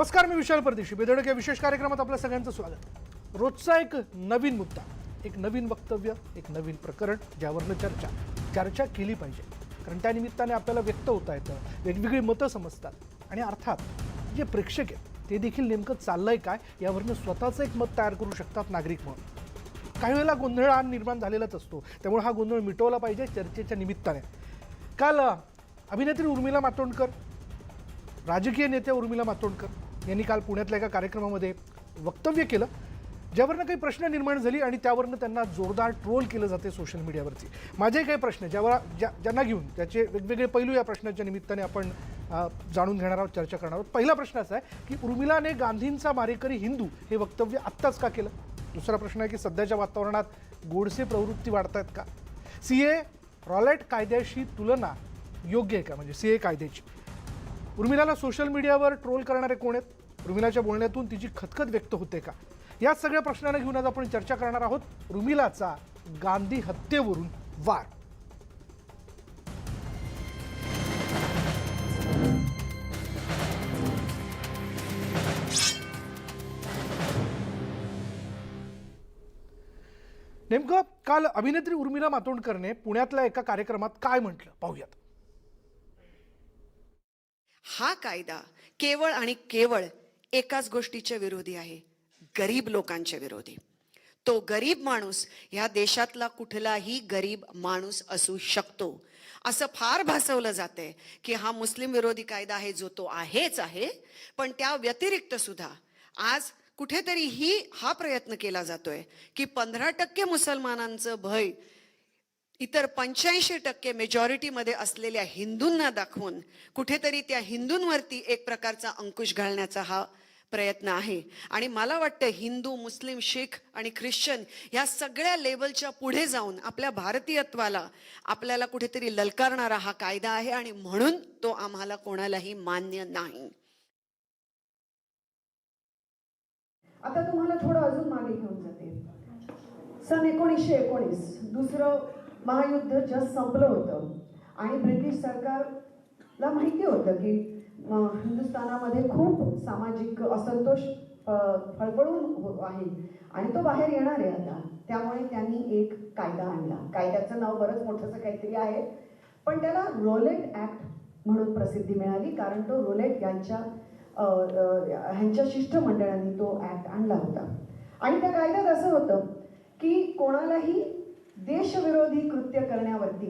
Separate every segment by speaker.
Speaker 1: नमस्कार, मी विशाल परदेशी. बेधडक या विशेष कार्यक्रमात आपल्या सगळ्यांचं स्वागत. रोजचा एक नवीन मुद्दा, एक नवीन वक्तव्य, एक नवीन प्रकरण ज्यावरनं चर्चा केली पाहिजे. कारण त्या निमित्ताने आपल्याला व्यक्त होता येतं, वेगवेगळी मतं समजतात आणि अर्थात जे प्रेक्षक आहेत ते देखील नेमकं चाललंय काय यावरनं स्वतःचं एक मत तयार करू शकतात नागरिक म्हणून. काही वेळेला गोंधळ निर्माण झालेलाच असतो, त्यामुळे हा गोंधळ मिटवला पाहिजे चर्चेच्या निमित्ताने. काल अभिनेत्री उर्मिला मातोंडकर, राजकीय नेत्या उर्मिला मातोंडकर यांनी काल पुण्यातल्या एका कार्यक्रमामध्ये वक्तव्य केलं, ज्यावरनं काही प्रश्न निर्माण झाली आणि त्यावरनं त्यांना जोरदार ट्रोल केलं जाते सोशल मीडियावरती. माझे काही प्रश्न ज्यांना घेऊन त्याचे वेगवेगळे पैलू या प्रश्नाच्या निमित्ताने आपण जाणून घेणार आहोत, चर्चा करणार आहोत. पहिला प्रश्न असा आहे की उर्मिलाने गांधींचा मारेकरी हिंदू हे वक्तव्य आत्ताच का केलं. दुसरा प्रश्न आहे की सध्याच्या वातावरणात गोडसे प्रवृत्ती वाढतायत का. सीए रॉलेट कायद्याशी तुलना योग्य आहे का, म्हणजे सीए कायद्याची. उर्मिलाला सोशल मीडियावर ट्रोल करणारे कोण आहेत, उर्मिलाच्या बोलण्यातून तिची खतखत व्यक्त होते का, या सगळ्या प्रश्नांना घेऊन आज आपण चर्चा करणार आहोत. उर्मिलाचा गांधी हत्येवरून वार. नेमकं काल अभिनेत्री उर्मिला मातोंडकरने पुण्यातल्या एका कार्यक्रमात काय म्हटलं पाहूयात.
Speaker 2: हा कायदा केवळ आणि केवळ एकाच गोष्टीच्या विरोधी आहे, गरीब लोकांच्या विरोधी. तो गरीब माणूस ह्या देशातला कुठलाही गरीब माणूस असू शकतो. असं फार भासवलं जातंय की हा मुस्लिम विरोधी कायदा आहे, जो तो आहेच आहे, पण त्या व्यतिरिक्त सुद्धा आज कुठेतरी हा प्रयत्न केला जातोय की 15% मुसलमानांचं भय इतर 85% मेजॉरिटीमध्ये असलेल्या हिंदूंना दाखवून कुठेतरी त्या हिंदूंवरती एक प्रकारचा अंकुश घालण्याचा हा प्रयत्न आहे. आणि मला वाटतं हिंदू, मुस्लिम, शीख आणि ख्रिश्चन या सगळ्या लेवलच्या पुढे जाऊन आपल्या भारतीयत्वाला आपल्याला कुठेतरी ललकारणारा हा कायदा आहे आणि म्हणून तो आम्हाला कोणालाही मान्य नाही.
Speaker 3: आता तुम्हाला थोडं अजून मागे घेऊन जाते. सन 1919 दुसरं महायुद्ध जस्ट संपलं होतं आणि ब्रिटिश सरकारला माहिती होतं की हिंदुस्थानामध्ये खूप सामाजिक असंतोष फळफळून आहे आणि तो बाहेर येणार आहे आता. त्यामुळे त्यांनी एक कायदा आणला. कायद्याचं नाव बरंच मोठंसं काहीतरी आहे, पण त्याला रोलेट ॲक्ट म्हणून प्रसिद्धी मिळाली, कारण तो रोलेट ह्यांच्या शिष्टमंडळांनी तो ॲक्ट आणला होता. आणि त्या कायद्यात असं होतं की कोणालाही देशविरोधी कृत्य करण्यावरती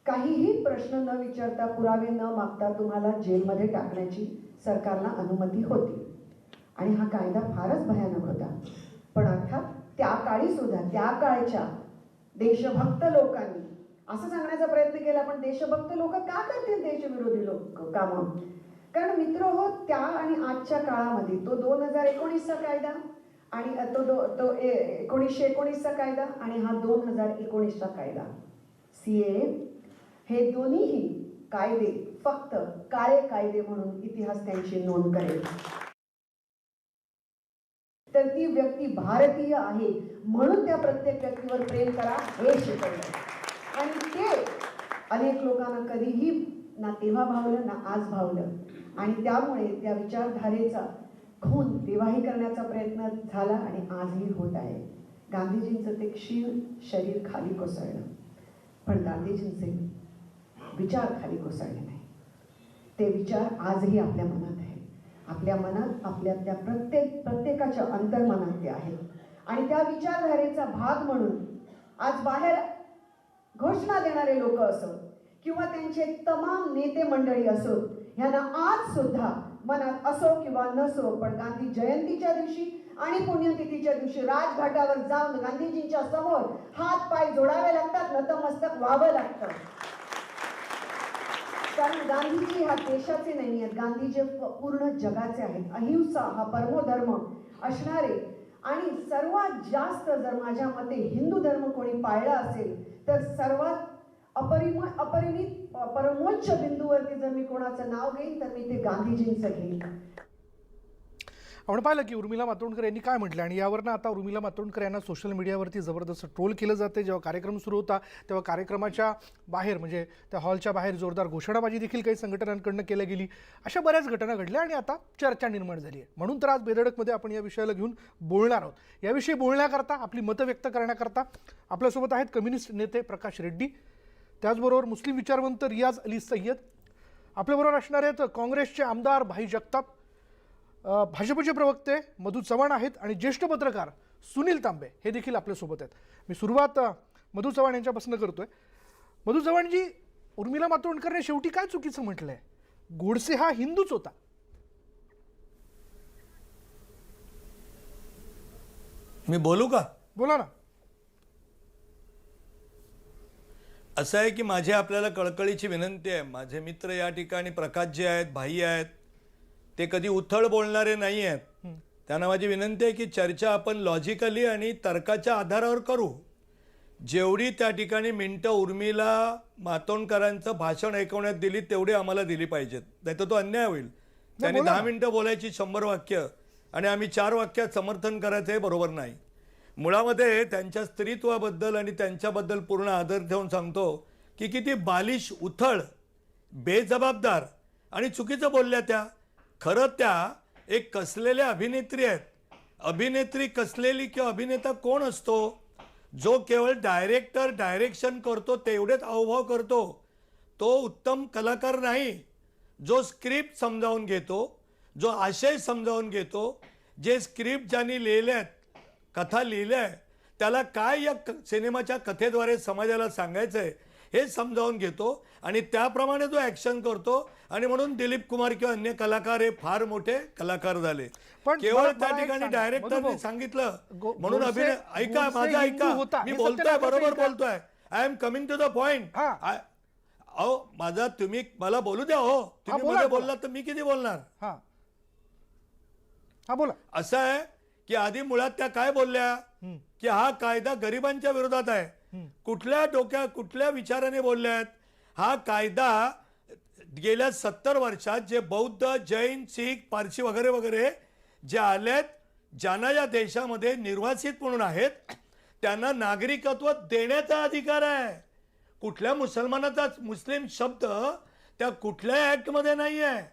Speaker 3: काहीही प्रश्न न विचारता, पुरावे न मागता तुम्हाला जेलमध्ये टाकण्याची सरकारला अनुमती होती. आणि हा कायदा फारच भयानक होता. पण अर्थात त्या काळी सुद्धा त्या काळच्या देशभक्त लोकांनी असं सांगण्याचा प्रयत्न केला, पण देशभक्त लोक का करतील देशविरोधी कामं. कारण मित्र हो, त्या आणि आजच्या काळामध्ये तो 2019चा कायदा आणि तो 1919चा कायदा आणि हा 2019चा कायदा सीए, हे दोन्हीही कायदे फक्त काळे कायदे म्हणून इतिहास त्यांची नोंद करेल. तर ती व्यक्ती भारतीय आहे म्हणून त्या प्रत्येक व्यक्तीवर प्रेम करा हे शिकवलं. आणि ते अनेक लोकांना कधीही ना तेव्हा भावलं ना आज भावलं. आणि त्यामुळे त्या विचारधारेचा खून तेव्हाही करण्याचा प्रयत्न झाला आणि आजही होत आहे. गांधीजींचं ते क्षीण शरीर खाली कोसळलं, पण गांधीजींचे विचार खाली कोसळले नाही. ते विचार आजही आपल्या मनात आहे. आपल्या मनात, आपल्या त्या प्रत्येकाच्या अंतर्मनात ते आहेत. आणि त्या विचारधारेचा भाग म्हणून आज बाहेर घोषणा देणारे लोक असो किंवा त्यांचे तमाम नेते मंडळी असो, ह्यांना आज सुद्धा मनात असो किंवा नसो, पण गांधी जयंतीच्या दिवशी आणि पुण्यतिथीच्या दिवशी राजघाटावर जाऊन गांधीजींच्या समोर हात पाय जोडावे लागतात, नतमस्तक व्हावं लागतं. कारण गांधीजी ह्या देशाचे नाही आहेत, गांधीजी पूर्ण जगाचे आहेत. अहिंसा हा परमोधर्म असणारे आणि सर्वात जास्त जर माझ्या मते हिंदू धर्म कोणी पाळला असेल तर सर्वात परमोच्च बिंदूवरती जर मी कोणाचं नाव घेईन तर मी ते गांधीजींचं घेईन.
Speaker 1: आपण पाहिलं की उर्मिला मातोंडकर यांनी काय म्हटलं आणि यावरनं आता उर्मिला मातोंडकर यांना सोशल मीडियावरती जबरदस्त ट्रोल केलं जाते. जेव्हा कार्यक्रम सुरू होता तेव्हा कार्यक्रमाच्या बाहेर म्हणजे त्या हॉलच्या बाहेर जोरदार घोषणाबाजी देखील काही संघटनांकडनं केली गेली. अशा बऱ्याच घटना घडल्या आणि आता चर्चा निर्माण झाली आहे. म्हणून तर आज बेधडकमध्ये आपण या विषयाला घेऊन बोलणार आहोत. याविषयी बोलण्याकरता आपली मतं व्यक्त करण्याकरता आपल्यासोबत आहेत कम्युनिस्ट नेते प्रकाश रेड्डी, त्याचबरोबर मुस्लिम विचारवंत रियाज अली सय्यद, आपल्याबरोबर असणार आहेत काँग्रेसचे आमदार भाई जगताप, भाजपचे प्रवक्ते मधु चव्हाण आहेत आणि ज्येष्ठ पत्रकार सुनील तांबे हे देखील आपल्यासोबत आहेत. मी सुरुवात मधु चव्हाण यांच्यापासून करतोय. मधु चव्हाणजी, उर्मिला मातोंडकरने शेवटी काय चुकीचं म्हटलंय? गोडसे हा हिंदूच होता.
Speaker 4: मी बोलू का?
Speaker 1: बोला ना.
Speaker 4: असं आहे की माझी आपल्याला कळकळीची विनंती आहे. माझे मित्र या ठिकाणी प्रकाश जे आहेत, भाई आहेत, ते कधी उथळ बोलणारे नाही आहेत. त्यांना माझी विनंती आहे की चर्चा आपण लॉजिकली आणि तर्काच्या आधारावर करू. जेवढी त्या ठिकाणी मिनिटं उर्मिला मातोंडकरांचं भाषण ऐकवण्यात दिली तेवढी आम्हाला दिली पाहिजेत, नाही तर तो अन्याय होईल. त्यांनी 10 मिनिटं बोलायची 100 वाक्य आणि आम्ही 4 वाक्यात समर्थन करायचं हे बरोबर नाही. मुळामध्ये त्यांच्या स्त्रीत्वाबद्दल आणि त्यांच्याबद्दल पूर्ण आदर ठेवून सांगतो की किती बालिश, उथळ, बेजबाबदार आणि चुकीचं बोलल्या त्या. खरं त्या एक कसलेल्या अभिनेत्री आहेत. अभिनेत्री कसलेली किंवा अभिनेता कोण असतो? जो केवळ डायरेक्शन करतो तेवढेच हावभाव करतो तो उत्तम कलाकार नाही. जो स्क्रिप्ट समजावून घेतो, जो आशय समजावून घेतो, जे स्क्रिप्ट ज्यांनी लिहिले आहेत, कथा लिहिल्या आहे, त्याला काय या सिनेमाच्या कथेद्वारे समाजाला सांगायचं आहे हे समजावून घेतो आणि त्याप्रमाणे तो ॲक्शन करतो. आणि म्हणून दिलीप कुमार किंवा अन्य कलाकार हे फार मोठे कलाकार झाले.
Speaker 1: पण
Speaker 4: केवळ त्या
Speaker 1: मला
Speaker 4: ठिकाणी
Speaker 1: एक
Speaker 4: डायरेक्टरने
Speaker 1: सांगा,
Speaker 4: सांगितलं म्हणून
Speaker 1: गोडसे-
Speaker 4: अभिनय ऐका,
Speaker 1: गोडसे
Speaker 4: माझं
Speaker 1: हिंदू
Speaker 4: ऐका,
Speaker 1: होता.
Speaker 4: मी
Speaker 1: हे
Speaker 4: बोलतोय,
Speaker 1: सत्य
Speaker 4: बरोबर
Speaker 1: दाखवता येईल का?
Speaker 4: बोलतोय. I am coming to the point.
Speaker 1: हा.
Speaker 4: अहो माझा तुम्ही मला बोलू द्या. हो तुम्ही
Speaker 1: बोला,
Speaker 4: मध्ये
Speaker 1: बोला.
Speaker 4: बोललात तर मी किती बोलणार?
Speaker 1: हा हा बोला.
Speaker 4: असं आहे की आधी मुळात त्या काय बोलल्या की हा कायदा गरिबांच्या विरोधात आहे. कुठल्या विचाराने बोलल्यात? हा कायदा गेल्या 70 वर्षात जे बौद्ध, जैन, शीख, पारशी वगैरे वगैरे जे आलेत, ज्यांना या देशामध्ये निर्वासित म्हणून आहेत, त्यांना नागरिकत्व देण्याचा अधिकार आहे. कुठल्या मुसलमानाचा मुस्लिम शब्द त्या कुठल्याही ऍक्टमध्ये नाही आहे.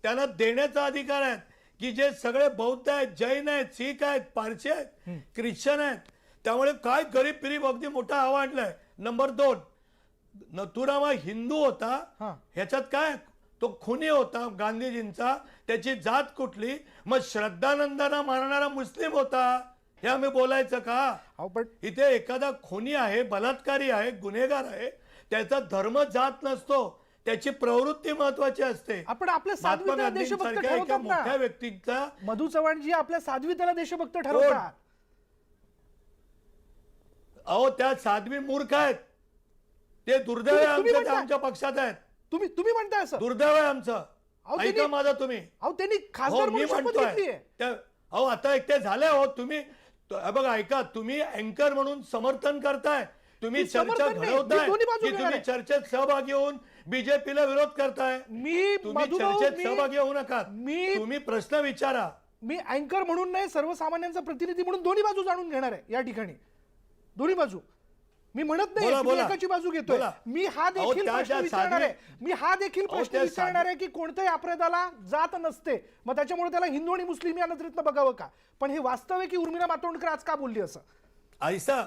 Speaker 4: त्यांना देण्याचा अधिकार आहे की जे सगळे बौद्ध आहेत, जैन आहेत, शीख आहेत, पारशी आहेत, ख्रिश्चन आहेत. त्यामुळे काय गरीब पिरीब अगदी मोठा आवाडलाय. नंबर 2, नथुराम हिंदू होता. ह्याच्यात काय? तो खुनी होता गांधीजींचा. त्याची जात कुठली? मग श्रद्धानंदांना मारणारा मुस्लिम होता. हे आम्ही बोलायचं का?
Speaker 1: पण
Speaker 4: इथे एखादा खुनी आहे, बलात्कारी आहे, गुन्हेगार आहे, त्याचा धर्म जात नसतो, त्याची प्रवृत्ती महत्वाची असते.
Speaker 1: आपण आपल्या साध्वी
Speaker 4: महात्मा
Speaker 1: त्याला देशभक्त
Speaker 4: गांधींसारख्या एका
Speaker 1: ठरवतात
Speaker 4: मोठ्या
Speaker 1: ना.
Speaker 4: व्यक्तीचा
Speaker 1: मधु चव्हाणजी आपल्या साध्वी त्याला देशभक्त ठरवतात.
Speaker 4: अहो त्या साध्वी मूर्ख आहेत. ते दुर्दैव आहे
Speaker 1: तुम्ही
Speaker 4: आमचं, ते
Speaker 1: म्हणता.
Speaker 4: आमच्या पक्षात आहेत.
Speaker 1: तुम्ही म्हणताय असं?
Speaker 4: दुर्दैव आहे आमचं.
Speaker 1: अहो,
Speaker 4: ऐका
Speaker 1: त्यांनी-
Speaker 4: माझं तुम्ही.
Speaker 1: अहो त्यांनी
Speaker 4: हो
Speaker 1: खासदार
Speaker 4: मी
Speaker 1: म्हणून शपथ
Speaker 4: म्हणतोय
Speaker 1: घेतलीये.
Speaker 4: अहो आता एक ते झालंय. हो तुम्ही बघा, ऐका, तुम्ही अँकर म्हणून समर्थन करताय, तुम्ही
Speaker 1: मी
Speaker 4: चर्चा
Speaker 1: समर्थन नाही,
Speaker 4: घडवताय
Speaker 1: मी दोन्ही बाजू
Speaker 4: की
Speaker 1: घेणार
Speaker 4: तुम्ही
Speaker 1: आहे.
Speaker 4: चर्चेत सहभागी होऊन बीजेपीला विरोध करताय.
Speaker 1: मी
Speaker 4: तुम्ही
Speaker 1: मधुभाऊ,
Speaker 4: चर्चेत सहभागी होऊ नका.
Speaker 1: मी-
Speaker 4: तुम्ही प्रश्न विचारा.
Speaker 1: मी अँकर म्हणून नाही, सर्वसामान्यांचा प्रतिनिधी म्हणून दोन्ही बाजू जाणून घेणार आहे या ठिकाणी. दोन्ही बाजू. मी म्हणत नाही
Speaker 4: बोला,
Speaker 1: की मी
Speaker 4: बोला.
Speaker 1: एकाची बाजू घेतोय.
Speaker 4: बोला.
Speaker 1: मी हा
Speaker 4: अहो,
Speaker 1: देखील
Speaker 4: त्या
Speaker 1: प्रश्न
Speaker 4: ज्या
Speaker 1: विचारणार आहे. मी हा देखील
Speaker 4: अहो,
Speaker 1: प्रश्न
Speaker 4: त्या
Speaker 1: विचारणार आहे की कोणत्याही अपराधाला जात नसते, मग त्याच्यामुळे त्याला हिंदू आणि मुस्लिम या नजरेतनं बघावं का? पण हे वास्तव आहे की उर्मिला मातोंडकर आज का बोलली असं?
Speaker 4: ऐसा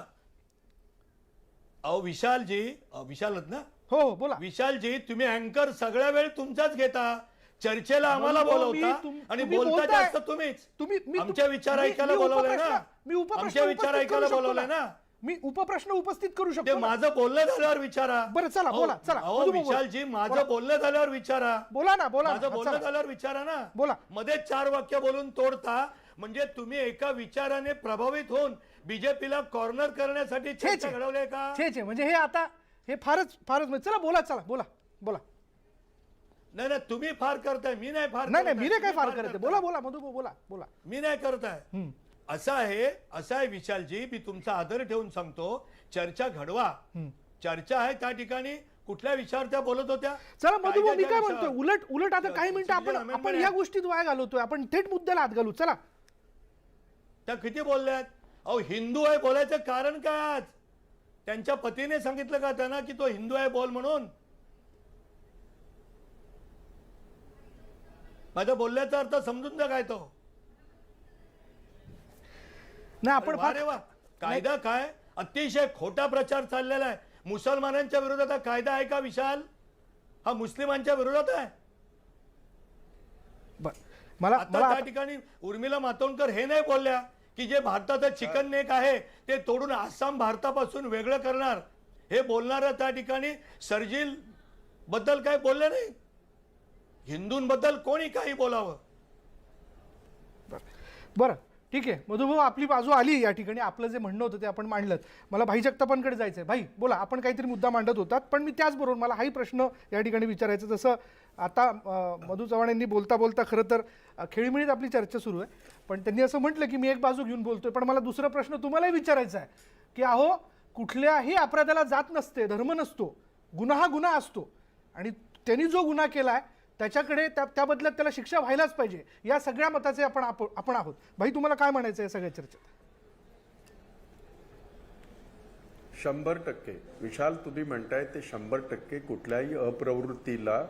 Speaker 4: अहो विशालच ना?
Speaker 1: हो हो बोला.
Speaker 4: विशालजी, तुम्ही अँकर सगळ्या वेळ तुमचाच घेता. चर्चेला आम्हाला
Speaker 1: मधुभाऊ,
Speaker 4: बोलवता आणि
Speaker 1: तुम्ही
Speaker 4: बोलता
Speaker 1: बोलताय.
Speaker 4: जास्त तुम्हीच.
Speaker 1: मी
Speaker 4: आमच्या विचार ऐकायला
Speaker 1: मी
Speaker 4: बोलवलंय
Speaker 1: उपप्रश्न-
Speaker 4: ना.
Speaker 1: मी उपप्रश्न
Speaker 4: आमच्या विचार
Speaker 1: उपस्थित
Speaker 4: ऐकायला
Speaker 1: करू शकतो
Speaker 4: बोलवलंय ना.
Speaker 1: मी उपप्रश्न उपस्थित करू
Speaker 4: ते
Speaker 1: शकतो ना.
Speaker 4: माझं बोलणं झाल्यावर विचारा.
Speaker 1: बरं, चला,
Speaker 4: अहो,
Speaker 1: बोला, चला.
Speaker 4: अहो
Speaker 1: मधुभाऊ, बोला.
Speaker 4: विशालजी, माझं
Speaker 1: बोला.
Speaker 4: बोलणं झाल्यावर विचारा.
Speaker 1: बोला ना, बोला ना.
Speaker 4: माझं
Speaker 1: हा,
Speaker 4: बोलणं
Speaker 1: चला.
Speaker 4: झाल्यावर विचारा ना.
Speaker 1: बोला.
Speaker 4: मध्ये 4 वाक्य बोलून तोडता. म्हणजे तुम्ही एका विचाराने प्रभावित होऊन बीजेपीला कॉर्नर करण्यासाठी
Speaker 1: छे,
Speaker 4: चर्चा
Speaker 1: छे.
Speaker 4: घडवले का?
Speaker 1: छे म्हणजे हे आता हे फारच चला बोला बोला.
Speaker 4: नाही तुम्ही फार करताय, मी नाही फार
Speaker 1: नाही
Speaker 4: करताय.
Speaker 1: मी नाही काय
Speaker 4: तुम्ही
Speaker 1: फार
Speaker 4: करताय.
Speaker 1: करते. बोला मधुभाऊ, बोला.
Speaker 4: मी नाही करताय. असं आहे विशालजी, मी तुमचा आदर ठेवून सांगतो, चर्चा घडवा. चर्चा आहे त्या ठिकाणी. कुठल्या विषयावर त्या बोलत होत्या?
Speaker 1: चला मधुभाऊ, मी
Speaker 4: कायद्याच्या
Speaker 1: काय
Speaker 4: विषयावर.
Speaker 1: म्हणतोय, उलट आता काही मिनिटं आपण या गोष्टीत वाया घालवतोय. आपण थेट मुद्द्याला हात घालू. चला
Speaker 4: त्या किती बोलल्यात? अहो हिंदू आहे बोलायचं कारण काय आज? त्यांच्या पतीने सांगितलं का त्यांना की तो हिंदू आहे बोल म्हणून? माझ्या बोलण्याचा अर्थ समजून द्या काय तो.
Speaker 1: नाही आपण
Speaker 4: वा रे वा, कायदा काय अतिशय खोटा प्रचार चाललेला आहे. मुसलमानांच्या विरोधात हा कायदा आहे का विशाल? हा मुस्लिमांच्या विरोधात आहे.
Speaker 1: मला
Speaker 4: आता त्या ठिकाणी उर्मिला मातोंडकर हे नाही बोलल्या की जे भारताचं चिकन नेक आहे ते तोडून आसाम भारतापासून वेगळं करणार. हे बोलणारं त्या ठिकाणी सर्जिल बद्दल काय बोलले नाही. हिंदूंबद्दल कोणी काही बोलावं.
Speaker 1: बरं ठीक आहे मधुभाऊ, आपली बाजू आली या ठिकाणी. आपलं जे म्हणणं होतं ते आपण मांडलं. मला भाई जगतापांकडे जायचंय. भाई बोला, आपण काहीतरी मुद्दा मांडत होतात, पण मी त्याचबरोबर मला हाही प्रश्न या ठिकाणी विचारायचा. जसं आता मधु चव्हाण यांनी बोलता बोलता खरं तर खेळीमेळीत आपली चर्चा सुरू आहे, पण त्यांनी असं म्हटलं की मी एक बाजू घेऊन बोलतोय. पण मला दुसरा प्रश्न तुम्हालाही विचारायचा आहे की अहो कुठल्याही अपराधाला जात नसते, धर्म नसतो, गुन्हा असतो, आणि त्यांनी जो गुन्हा केलाय त्याच्याकडे त्या बदल्यात त्याला शिक्षा व्हायलाच पाहिजे. या सगळ्या मताचे आपण आहोत. भाई तुम्हाला काय म्हणायचं या सगळ्या चर्चेत?
Speaker 5: 100% विशाल तुम्ही म्हणताय ते 100% कुठल्याही अप्रवृत्तीला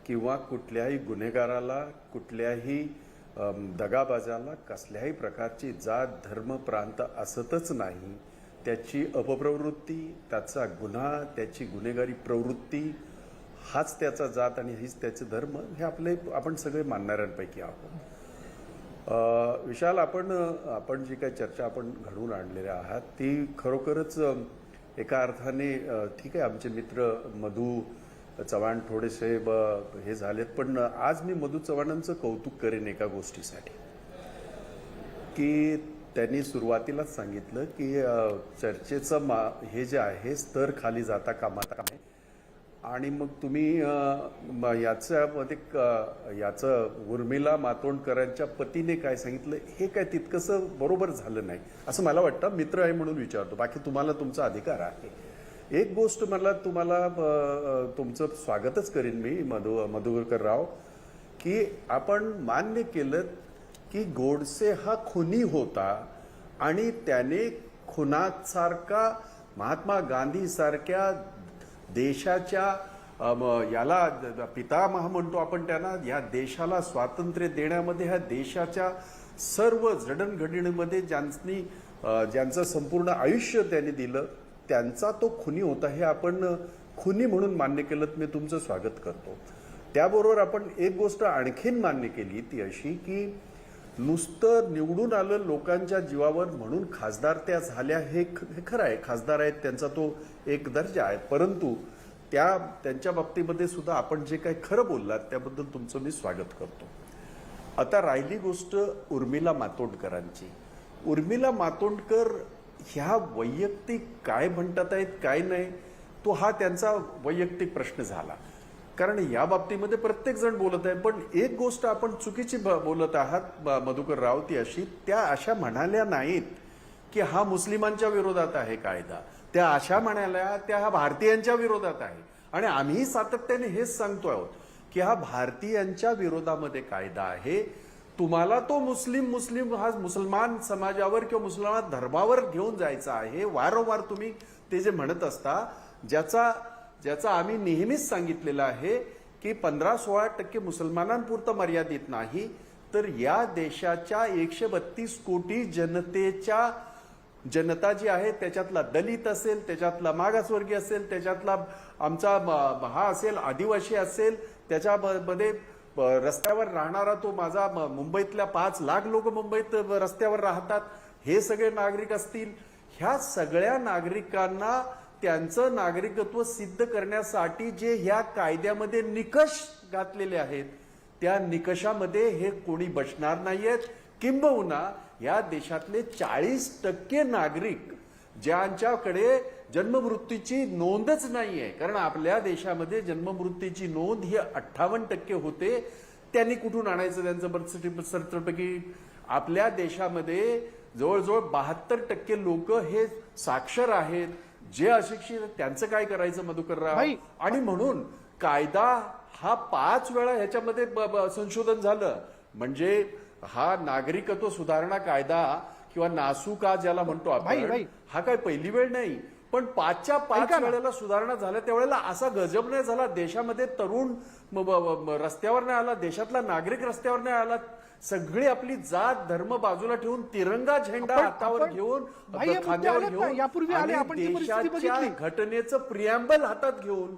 Speaker 5: किंवा कुठल्याही गुन्हेगाराला, कुठल्याही दगाबाजाला कसल्याही प्रकारची जात, धर्म, प्रांत असतच नाही. त्याची अपप्रवृत्ती, त्याचा गुन्हा, त्याची गुन्हेगारी प्रवृत्ती हाच त्याचा जात आणि हीच त्याचे धर्म, हे आपण सगळे मानणाऱ्यांपैकी आहोत. विशाल, आपण जी काही चर्चा आपण घडवून आणलेल्या आहात ती खरोखरच एका अर्थाने ठीक आहे. आमचे मित्र मधु चव्हाण थोडेसे हे झालेत, पण आज मी मधु चव्हाणांचं कौतुक करेन एका गोष्टीसाठी की त्यांनी सुरुवातीलाच सांगितलं की चर्चेचं हे जे आहे स्तर खाली जाता कामा नये. आणि मग तुम्ही याचं उर्मिला मातोंडकरांच्या पतीने काय सांगितलं हे काय तितकंसं बरोबर झालं नाही असं मला वाटतं. मित्र आहे म्हणून विचारतो, बाकी तुम्हाला तुमचा अधिकार आहे. एक गोष्ट तुम्हाला तुमचं स्वागतच करीन मी मधुकर राव, की आपण मान्य केलं की गोडसे हा खुनी होता आणि त्याने खुनासारखा महात्मा गांधी सारख्या देशाच्या याला पितामह म्हणतो आपण त्यांना, या देशाला स्वातंत्र्य देण्यामध्ये, ह्या देशाच्या सर्व जडणघडणीमध्ये ज्यांचं संपूर्ण आयुष्य त्यांनी दिलं त्यांचा तो खुनी होता. हे आपण खुनी म्हणून मान्य केलं, मी तुमचं स्वागत करतो. त्याबरोबर आपण एक गोष्ट आणखीन मान्य केली ती अशी की नुसतं निवडून आलं लोकांच्या जीवावर म्हणून खासदार त्या झाल्या हे खरं आहे. खासदार आहेत, त्यांचा तो एक दर्जा आहे, परंतु त्यांच्या बाबतीमध्ये सुद्धा आपण जे काही खरं बोललात त्याबद्दल तुमचं मी स्वागत करतो. आता राहिली गोष्ट उर्मिला मातोंडकरांची. उर्मिला मातोंडकर ह्या वैयक्तिक काय म्हणतात आहेत काय नाही तो हा त्यांचा वैयक्तिक प्रश्न झाला, कारण या बाबतीमध्ये प्रत्येक जण बोलत आहे. पण एक गोष्ट आपण चुकीची बोलत आहात मधुकर राव, ती अशी, त्या अशा म्हणाल्या नाहीत की हा मुस्लिमांच्या विरोधात आहे कायदा. त्या अशा म्हणाल्या त्या हा भारतीयांच्या विरोधात आहे. आणि आम्ही सातत्याने हेच सांगतो आहोत की हा भारतीयांच्या विरोधामध्ये कायदा आहे. तुम्हाला तो मुस्लिम हा मुसलमान समाजावर किंवा मुसलमान धर्मावर घेऊन जायचा आहे. वारंवार तुम्ही ते जे म्हणत असता, ज्याचा आम्ही नेहमीच सांगितलेलं आहे की 15-16% मुसलमानांपुरतं मर्यादित नाही, तर या देशाच्या 132 कोटी जनता जी आहे त्याच्यातला दलित असेल, त्याच्यातला मागासवर्गीय असेल, त्याच्यातला आमचा हा असेल आदिवासी असेल, त्याच्यामध्ये रस्त्यावर राहणारा तो माझा मुंबईतल्या 5 लाख लोक मुंबईत रस्त्यावर राहतात हे सगळे नागरिक असतील. ह्या सगळ्या नागरिकांना त्यांचं नागरिकत्व सिद्ध करण्यासाठी जे ह्या कायद्यामध्ये निकष घातलेले आहेत त्या निकषामध्ये हे कोणी बसणार नाहीयेत. किंबहुना या देशातले 40% नागरिक ज्यांच्याकडे जन्ममृत्यूची नोंदच नाहीये, कारण आपल्या देशामध्ये जन्ममृत्यूची नोंद ही 58% होते, त्यांनी कुठून आणायचं त्यांचं बर्थ सर्टिफिकेट? आपल्या देशामध्ये जवळजवळ 72% लोक हे साक्षर आहेत, जे अशिक्षित त्यांचं काय करायचं मधुकरराव? आणि म्हणून कायदा हा 5 वेळा ह्याच्यामध्ये संशोधन झालं. म्हणजे हा नागरिकत्व सुधारणा कायदा किंवा नासूका ज्याला म्हणतो
Speaker 1: भाई.
Speaker 5: आपण, हा काय पहिली वेळ नाही. पण 5च्या 5
Speaker 1: ऐका ना.
Speaker 5: वेळेला सुधारणा झाल्या त्यावेळेला असा गजब नाही झाला. देशामध्ये तरुण रस्त्यावर नाही आला, देशातला नागरिक रस्त्यावर नाही आला. सगळी आपली जात धर्म बाजूला ठेवून तिरंगा झेंडा हातावर घेऊन,
Speaker 1: भाई, हे मुद्दे
Speaker 5: खांद्यावर
Speaker 1: आलेत ना,
Speaker 5: घेऊन
Speaker 1: यापूर्वी आले,
Speaker 5: आणि
Speaker 1: आपण ती परिस्थिती
Speaker 5: देशाच्या
Speaker 1: बघितली.
Speaker 5: घटनेचं प्रियांबल हातात घेऊन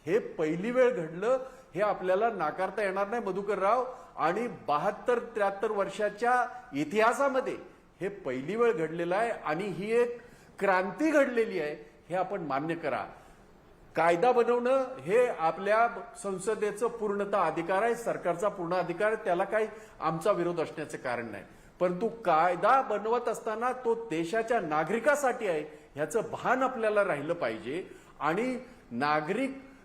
Speaker 5: हे पहिली वेळ घडलं. हे आपल्याला नाकारता येणार नाही मधुकरराव. आणि 72-73 वर्षाच्या इतिहासामध्ये हे पहिली वेळ घडलेलं आहे आणि ही एक क्रांती घडलेली आहे. हे आपण मान्य करा. कायदा बनवणं हे आपल्या संसदेचं पूर्णतः अधिकार आहे, सरकारचा पूर्ण अधिकार आहे. त्याला काही आमचा विरोध असण्याचे कारण नाही. परंतु कायदा बनवत असताना तो देशाच्या नागरिकासाठी आहे ह्याचं भान आपल्याला राहिलं पाहिजे. आणि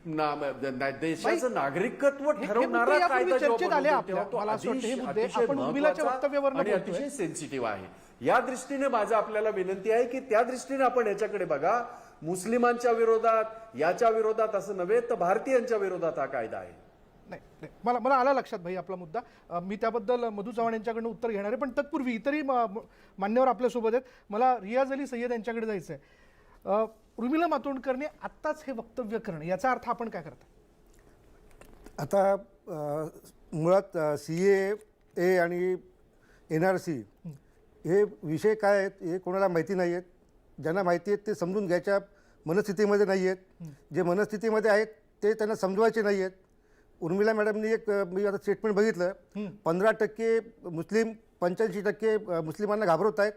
Speaker 5: देशाचं नागरिकत्व ठरवणारा
Speaker 1: मुद्दे यापूर्वी
Speaker 5: कायदा जेव्हा
Speaker 1: चर्चेत आले
Speaker 5: बनवतो
Speaker 1: आपल्या.
Speaker 5: तेव्हा तो
Speaker 1: मला असं वाटतं हे मुद्दे
Speaker 5: अतिशय
Speaker 1: आपण उर्मिलाच्या
Speaker 5: महत्त्वाचा
Speaker 1: वक्तव्यावरून
Speaker 5: आणि
Speaker 1: बोलतोय.
Speaker 5: अतिशय सेन्सिटिव्ह आहे. या दृष्टीने माझं आपल्याला विनंती आहे की त्या दृष्टीने आपण याच्याकडे बघा. मुस्लिमांच्या विरोधात, याच्या विरोधात असं नव्हे तर भारतीयांच्या विरोधात हा कायदा आहे.
Speaker 1: नाही, मला आला लक्षात भाई आपला मुद्दा. मी त्याबद्दल मधु चव्हाण यांच्याकडनं उत्तर घेणार आहे, पण तत्पूर्वी इतरही मान्यवर आपल्यासोबत आहेत. मला रियाज अली सय्यद यांच्याकडे जायचं आहे. उर्मिला मातोंडकरने आत्ताच हे वक्तव्य करणं याचा अर्थ आपण काय करता?
Speaker 6: आता मुळात CAA आणि NRC हे विषय काय आहेत हे कोणाला माहिती नाही आहेत. ज्यांना माहिती आहेत ते समजून घ्यायच्या मनस्थितीमध्ये नाही आहेत. जे मनस्थितीमध्ये आहेत ते त्यांना समजवायचे नाही आहेत. उर्मिला मॅडमनी मी आता स्टेटमेंट बघितलं, 15% मुस्लिम, 85% मुस्लिमांना घाबरवत आहेत.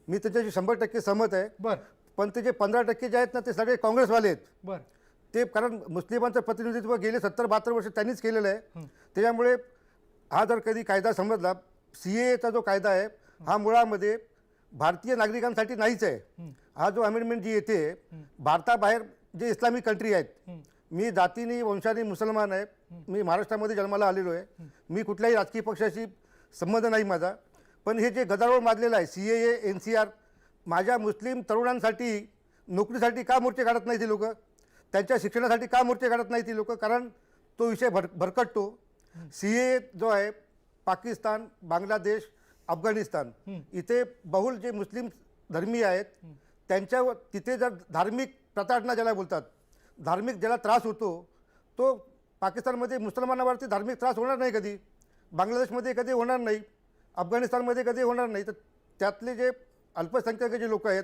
Speaker 6: मी त्याच्याशी 100% सहमत आहे.
Speaker 1: बरं
Speaker 6: पण ते जे 15% जे आहेत ना ते सगळे काँग्रेसवाले आहेत.
Speaker 1: बरं
Speaker 6: ते कारण मुस्लिमांचं प्रतिनिधित्व गेले 70-72 वर्ष त्यांनीच केलेलं आहे. त्याच्यामुळे हा जर कधी कायदा समजला, CAAचा जो कायदा आहे हा मुळामध्ये भारतीय नागरिकांसाठी नाहीच आहे. हा जो अमेंडमेंट जी येते, भारताबाहेर जे इस्लामिक कंट्री आहेत, मी जातीने वंशाने मुसलमान आहे, मी महाराष्ट्रामध्ये जन्माला आलेलो आहे, मी कुठल्याही राजकीय पक्षाशी संबंध नाही माझा. पण हे जे गदारोळ माजलेलं आहे CAA NCR, माझ्या मुस्लिम तरुणांसाठी नोकरीसाठी का मोर्चे काढत नाही ती लोक, त्यांच्या शिक्षणासाठी का मोर्चे काढत नाही ती लोक? कारण तो विषय भरकटतो. CAA जो आहे पाकिस्तान, बांगलादेश, अफगाणिस्तान इथे बहुल जे मुस्लिम धर्मीय आहेत त्यांच्या तिथे जर धार्मिक प्रताडणा ज्याला बोलतात, धार्मिक ज्याला त्रास होतो, तो पाकिस्तानमध्ये मुसलमानावरती धार्मिक त्रास होणार नाही कधी, बांगलादेशमध्ये कधी होणार नाही, अफगाणिस्तानमध्ये कधी होणार नाही. तर त्यातले जे अल्पसंख्याक जे लोक आहेत,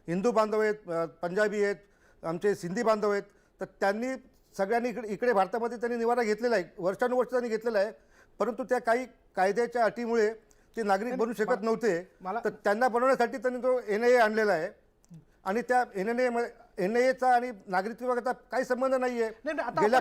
Speaker 6: हिंदू बांधव आहेत, पंजाबी आहेत, आमचे सिंधी बांधव आहेत, तर त्यांनी सगळ्यांनी इकडे भारतामध्ये त्यांनी निवारा घेतलेला आहे, वर्षानुवर्ष त्यांनी घेतलेला आहे. परंतु त्या काही कायद्याच्या अटीमुळे ते नागरिक बनू शकत नव्हते. तर त्यांना बनवण्यासाठी त्यांनी तो NIA आणलेला आहे. आणि त्या NIAचा आणि नागरिकत्व विभागाचा काही संबंध नाही आहे. गेल्या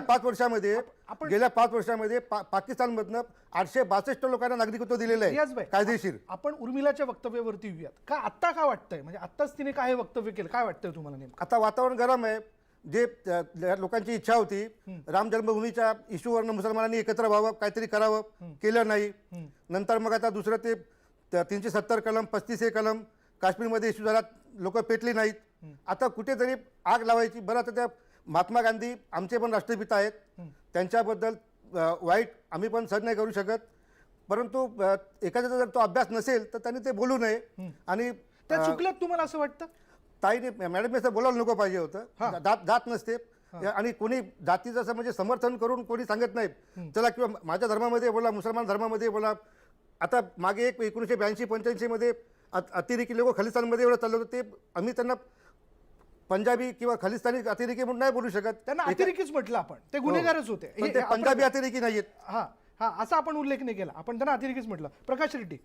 Speaker 6: 5 वर्षामध्ये पाकिस्तानमधनं 862 लोकांना नागरिकत्व दिलेलं आहे कायदेशीर.
Speaker 1: आपण उर्मिलाच्या वक्तव्यावरती येऊयात का? आत्ता काय वाटतंय, म्हणजे आत्ताच तिने काय वक्तव्य केलं, काय वाटतंय तुम्हाला नेमकं?
Speaker 6: आता वातावरण गरम आहे. जे लोकांची इच्छा होती राम जन्मभूमीच्या इश्यूवरनं मुसलमानांनी एकत्र व्हावं, काहीतरी करावं, केलं नाही. नंतर मग आता दुसरं ते 370 कलम, 35A कलम काश्मीरमध्ये इश्यू झाला, लोक पेटली नाहीत. आता कुठेतरी आग लावायची. बरं, आता त्या महात्मा गांधी आमचे पण राष्ट्रपिता आहेत, त्यांच्याबद्दल वाईट आम्ही पण सहन नाही करू शकत. परंतु एखाद्याचा जर तो अभ्यास नसेल तर त्यांनी ते बोलू नये. आणि
Speaker 1: त्या चुकल्यात तुम्हाला असं वाटतं?
Speaker 6: ताईने मॅडम असं बोलायला नको पाहिजे होतं. जात नसते. आणि कोणी जातीचं असं म्हणजे समर्थन करून कोणी सांगत नाही चला किंवा माझ्या धर्मामध्ये बोला, मुसलमान धर्मामध्ये बोला. आता मागे 1982-85 मध्ये अतिरेकी लोक खलिस्तानमध्ये एवढं चाललं होतं, ते आम्ही त्यांना पंजाबी किंवा खलिस्तानी अतिरेकी म्हणून नाही बोलू शकत.
Speaker 1: त्यांना अतिरेकीच म्हटलं आपण, ते गुन्हेगारच होते.
Speaker 6: पण ते पंजाबी अतिरेकी नाहीयेत.
Speaker 1: हा हा असा आपण उल्लेख नाही केला, आपण त्यांना अतिरेकीच म्हटलं. प्रकाश रेड्डी,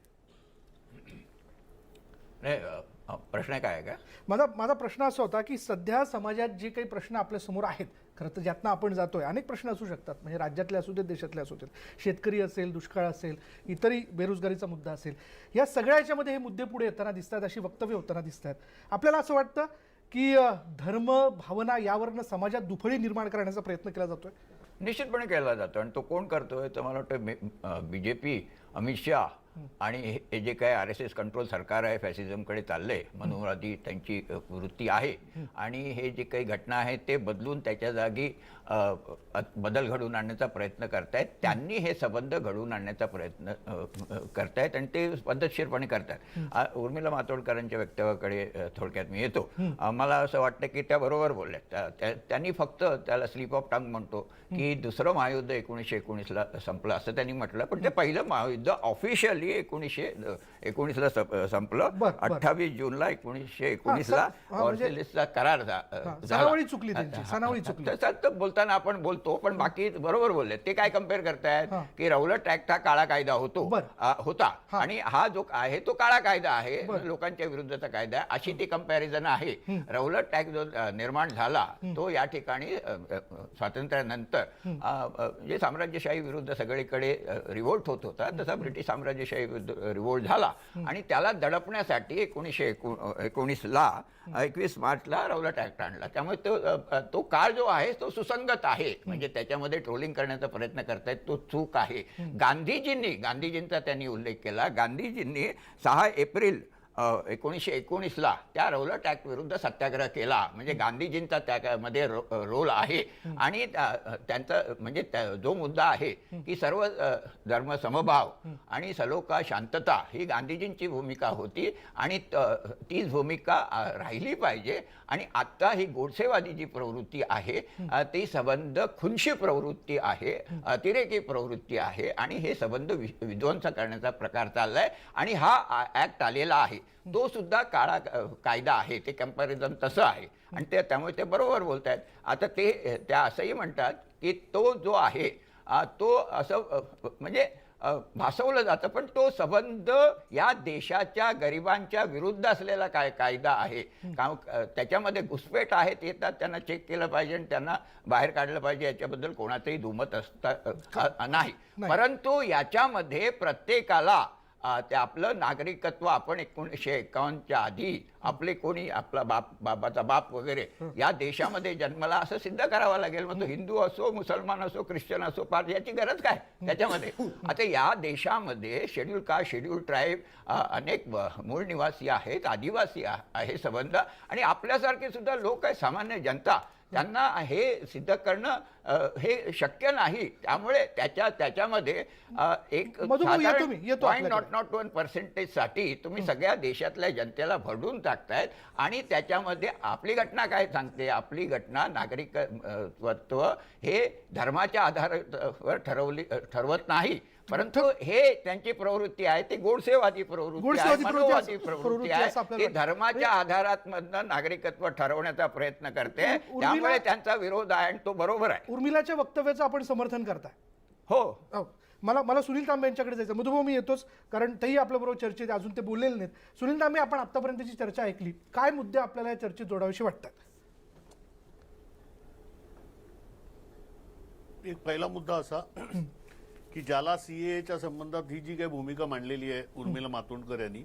Speaker 7: प्रश्न काय आहे का?
Speaker 1: माझा प्रश्न असा होता की सध्या समाजात जे काही प्रश्न आपल्या समोर आहेत, खरं तर ज्यातनं आपण जातोय, अनेक प्रश्न असू शकतात, म्हणजे राज्यातले असू देत, देशातले असू देत, शेतकरी असेल, दुष्काळ असेल, इतरही बेरोजगारीचा मुद्दा असेल, या सगळ्या याच्यामध्ये हे मुद्दे पुढे येताना दिसतात, अशी वक्तव्य होताना दिसत आहेत. आपल्याला असं वाटतं की धर्म भावना यावरनं समाजात दुफळी निर्माण करण्याचा प्रयत्न केला जातोय?
Speaker 7: निश्चितपणे केला जातो. आणि तो कोण करतोय तर मला वाटतं BJP, अमित शाह आणि हे जे काय RSS कंट्रोल सरकार आहे फॅसिझमकडे चाललंय, मनुवादी त्यांची वृत्ती आहे, आणि हे जे काही घटना आहेत ते बदलून त्याच्या जागी बदल घडवून आणण्याचा प्रयत्न करतायत. त्यांनी हे संबंध घडवून आणण्याचा प्रयत्न करतायत आणि ते पद्धतशीरपणे करतायत. उर्मिला मातोंडकरांच्या वक्तव्याकडे थोडक्यात मी येतो. मला असं वाटतं की त्या बरोबर बोलल्या. त्यांनी फक्त त्याला स्लिप ऑफ टंग म्हणतो की दुसरं महायुद्ध 1919ला संपलं असं त्यांनी म्हटलं, पण ते पहिलं महायुद्ध ऑफिशियली 1919ला संपलं. 28 जूनला 1919ला ऑर्सेलिसचा करार
Speaker 1: सनावळी चुकली त्यांची, सनावळी चुकली.
Speaker 7: झाला. बोलताना आपण बोलतो, पण बाकी बरोबर बोलले. ते काय कम्पेअर करतायत की रौलट ऍक्ट हा काळा कायदा होता आणि हा जो आहे तो काळा कायदा आहे, लोकांच्या विरुद्धचा कायदा आहे, अशी ती कंपॅरिझन आहे. रौलट ऍक्ट जो निर्माण झाला तो या ठिकाणी स्वातंत्र्यानंतर जे साम्राज्यशाही विरुद्ध सगळीकडे रिव्होल्ट होत होता, तसा ब्रिटिश साम्राज्यशाही विरुद्ध रिव्होल्ट झाला आणि त्याला दडपण्यासाठी 1919ला 21 मार्चला रौलट ऍक्ट आणला. त्यामुळे तो काळ जो आहे तो सुसंगत आहे. म्हणजे त्याच्यामध्ये ट्रोलिंग करण्याचा प्रयत्न करतायत तो चूक आहे. गांधीजींचा त्यांनी उल्लेख केला. गांधीजींनी 6 एप्रिल 1919ला त्या रौलट ऍक्ट विरुद्ध सत्याग्रह केला. म्हणजे गांधीजींचा त्यामध्ये रोल आहे आणि त्यांचा म्हणजे जो मुद्दा आहे की सर्व धर्म समभाव आणि सलोखा शांतता ही गांधीजींची भूमिका होती आणि तीच भूमिका राहिली पाहिजे. आणि आत्ता ही गोडसेवादी जी प्रवृत्ती आहे ती संबंध खुनशी प्रवृत्ती आहे, अतिरेकी प्रवृत्ती आहे आणि हे संबंध विध्वंस करण्याचा प्रकार चाललाय आणि हा ऍक्ट आलेला आहे तो सुद्धा काळा कायदा आहे. ते कंपॅरिझन तसं आहे आणि त्यामुळे ते बरोबर बोलत आहेत. आता त्या असंही म्हणतात की तो जो आहे तो असं म्हणजे भासवलं जातं, पण तो संबंध या देशाच्या गरिबांच्या विरुद्ध असलेला कायदा आहे. त्याच्यामध्ये घुसपेट आहेत, येतात, त्यांना चेक केलं पाहिजे आणि त्यांना बाहेर काढलं पाहिजे, याच्याबद्दल कोणाचंही दुमत नाही. परंतु याच्यामध्ये प्रत्येकाला ते आपलं नागरिकत्व आपण 1951च्या आधी आपले कोणी आपला बाबाचा बाप वगैरे या देशामध्ये जन्मला असं सिद्ध करावं लागेल. मग तो हिंदू असो, मुसलमान असो, ख्रिश्चन असो, पार याची गरज काय त्याच्यामध्ये. आता या देशामध्ये शेड्यूल कास्ट, शेड्यूल ट्राईब, अनेक मूळ निवासी आहेत, आदिवासी आहे संबंध आणि आपल्यासारखे सुद्धा लोक आहे, सामान्य जनता, त्यांना हे सिद्ध करणं हे शक्य नाही. त्यामुळे त्याच्यामध्ये एक 0.01% साठी तुम्ही सगळ्या देशातल्या जनतेला भरडून टाकतायत आणि त्याच्यामध्ये आपली घटना काय सांगते. आपली घटना नागरिकत्व हे धर्माच्या आधारावर ठरवत नाही, परंतु हे त्यांची प्रवृत्ती आहे, ती गोडसेवादी प्रवृत्ती आहे, मनोवादी प्रवृत्ती आहे. ती धर्माच्या आधारातमधनं नागरिकत्व ठरवण्याचा प्रयत्न करते. त्यामुळे त्यांचा विरोध आहे आणि तो बरोबर आहे.
Speaker 1: उर्मिलाच्या वक्तव्याचं आपण समर्थन करताय?
Speaker 7: हो.
Speaker 1: मला सुनील तांबे यांच्याकडे जायचं. मधुभाऊ मी येतोच, कारण तेही आपल्याबरोबर चर्चेत अजून ते बोललेले नाहीत. सुनील तांबे, आपण आतापर्यंतची चर्चा ऐकली, काय मुद्दे आपल्याला या चर्चेत जोडावेसे वाटतात?
Speaker 8: एक पहिला मुद्दा असा की ज्याला CAAच्या संबंधात ही जी काही भूमिका मांडलेली आहे उर्मिला मातोंडकर यांनी,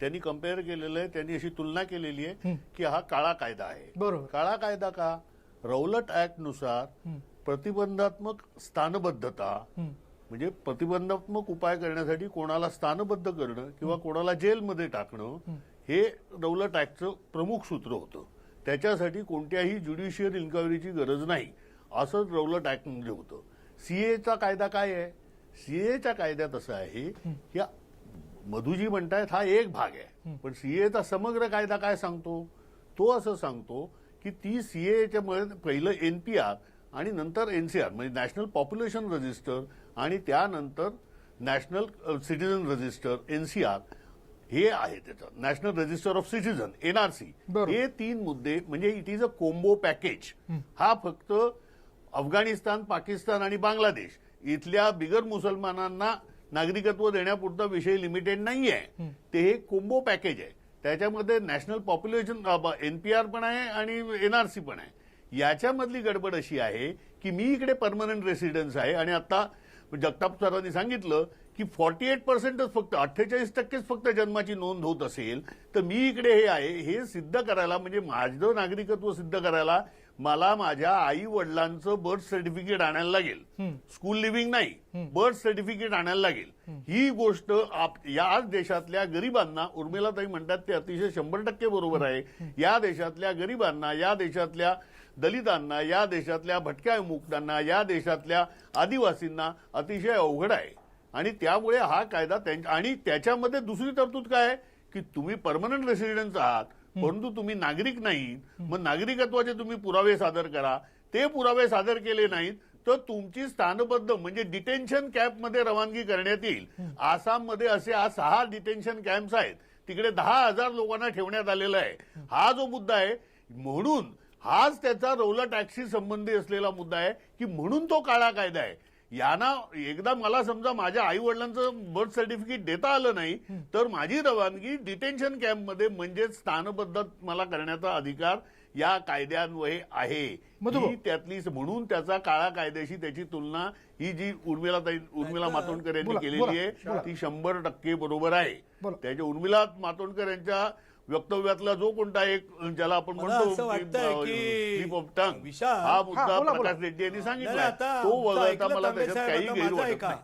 Speaker 8: त्यांनी कम्पेअर केलेलं आहे, त्यांनी अशी तुलना केलेली आहे की हा काळा कायदा आहे.
Speaker 1: बरोबर.
Speaker 8: काळा कायदा का? रौलट ऍक्ट नुसार प्रतिबंधात्मक स्थानबद्धता म्हणजे प्रतिबंधात्मक उपाय करण्यासाठी कोणाला स्थानबद्ध करणं किंवा कोणाला जेलमध्ये टाकणं हे रौलट ऍक्टचं प्रमुख सूत्र होतं. त्याच्यासाठी कोणत्याही ज्युडिशियल इन्क्वायरीची गरज नाही असं रौलट ऍक्ट म्हणजे होतं. CAAचा कायदा काय आहे? CAAच्या कायद्यात असं आहे की मधुजी म्हणतायत हा एक भाग आहे, पण CAAचा समग्र कायदा काय सांगतो? तो असं सांगतो की ती CAAच्या पहिलं NPR आणि नंतर NCR म्हणजे नॅशनल पॉप्युलेशन रजिस्टर आणि त्यानंतर नॅशनल सिटीजन रजिस्टर NCR हे आहे त्याचं national register of citizen NRC. हे 3 मुद्दे म्हणजे it is a combo package. हा फक्त अफगाणिस्तान, पाकिस्तान आणि बांगलादेश इथल्या बिगर मुसलमानांना नागरिकत्व देण्यापुरता विषय लिमिटेड नाही आहे. ते हे कोम्बो पॅकेज आहे. त्याच्यामध्ये नॅशनल पॉप्युलेशन NPR पण आहे आणि NRC पण आहे. याच्यामधली गडबड अशी आहे की मी इकडे परमनंट रेसिडेन्स आहे आणि आता जगताप सरांनी सांगितलं की 48%च फक्त 48% फक्त जन्माची नोंद होत असेल, तर मी इकडे हे आहे हे सिद्ध करायला, म्हणजे माझं नागरिकत्व सिद्ध करायला मला माझ्या आई वडिलांचं बर्थ सर्टिफिकेट आणायला लागेल. स्कूल लिव्हिंग नाही, बर्थ सर्टिफिकेट आणायला लागेल. ही गोष्ट याच देशातल्या गरिबांना, उर्मिलाताई म्हणतात ते अतिशय 100% बरोबर आहे, या देशातल्या गरिबांना, या देशातल्या दलितांना, या देशातल्या भटक्या विमुक्तांना, या देशातल्या आदिवासींना अतिशय अवघड आहे. आणि त्यामुळे हा कायदा आणि त्याच्यामध्ये दुसरी तरतूद काय आहे की तुम्ही परमनंट रेसिडेंट आहात परंतु तुम्ही नागरिक नाही, मग नागरिकत्वाचे तुम्ही पुरावे सादर करा. ते पुरावे सादर केले नाहीत तर तुमची स्थानबद्ध म्हणजे डिटेन्शन कॅम्पमध्ये रवानगी करण्यात येईल. आसाममध्ये असे 6 डिटेन्शन कॅम्प्स आहेत, तिकडे 10,000 लोकांना ठेवण्यात आलेला आहे. हा जो मुद्दा आहे, म्हणून हाच त्याचा रौलट ऍक्टशी संबंधी असलेला मुद्दा आहे की म्हणून तो काळा कायदा आहे. यांना एकदा मला समजा माझ्या आई वडिलांचं बर्थ सर्टिफिकेट देता आलं नाही तर माझी रवानगी डिटेन्शन कॅम्पमध्ये म्हणजे स्थानबद्ध मला करण्याचा अधिकार या कायद्यान्वये आहे. ही त्यातली, म्हणून त्याचा काळा कायद्याशी त्याची तुलना ही जी उर्मिला मातोंडकर यांनी केलेली आहे ती 100% बरोबर आहे. त्याच्या उर्मिला मातोंडकर यांच्या वक्तव्यातला जो कोणता एक ज्याला आपण म्हणतो स्लिप ऑफ टंग हा मुद्दा प्रकाश रेड्डी यांनी सांगितला, तो वगळता मला त्याच्यात काही गैर वाटत नाही.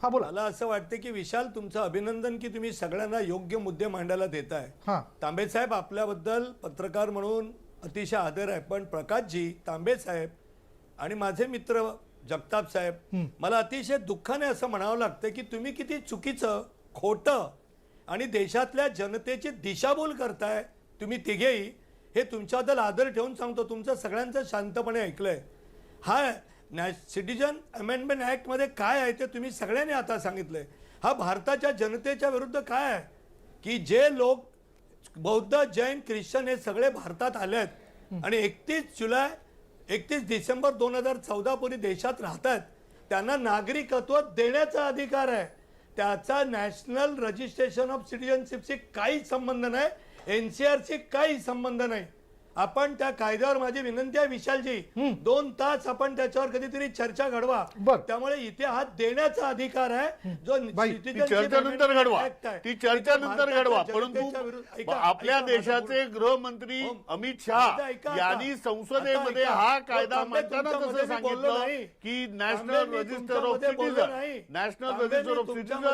Speaker 1: हा बोला.
Speaker 4: मला असं वाटतं की विशाल, तुमचं अभिनंदन की तुम्ही सगळ्यांना योग्य मुद्दे मांडायला देताय. तांबे साहेब, आपल्याबद्दल पत्रकार म्हणून अतिशय आदर आहे, पण प्रकाशजी, तांबे साहेब आणि माझे मित्र जगताप साहेब, मला अतिशय दुःखाने असं म्हणावं लागतं की तुम्ही किती चुकीचं, खोटं आणि देशातल्या जनतेची दिशाभूल करताय तुम्ही तिघेही. हे तुमच्याबद्दल आदर ठेवून सांगतो, तुमचं सगळ्यांचं शांतपणे ऐकलंय. हा सिटीजन अमेंडमेंट ऍक्ट मध्ये काय आहे ते तुम्ही सगळ्यांनी आता सांगितलंय. हा भारताच्या जनतेच्या विरुद्ध काय आहे की जे लोक बौद्ध, जैन, ख्रिश्चन हे सगळे भारतात आले आहेत आणि 31 डिसेंबर 2014 पूर्वी देशात राहतात, त्यांना नागरिकत्व देण्याचा अधिकार आहे. त्याचा नॅशनल रजिस्ट्रेशन ऑफ सिटिझनशिपशी काही संबंध नाही, एनसीआरशी काही संबंध नाही. आपण त्या कायद्यावर, माझी विनंती आहे विशालजी, 2 तास आपण त्याच्यावर कधीतरी चर्चा घडवा. त्यामुळे इथे हा देण्याचा अधिकार आहे जो
Speaker 8: चर्चेनंतर घडवा, ती चर्चेनंतर घडवा. परंतु आपल्या देशाचे गृहमंत्री अमित शहा यांनी संसदेमध्ये हा कायदा मांडताना कसं सांगितलं की नॅशनल रजिस्टर ऑफ सिटिझन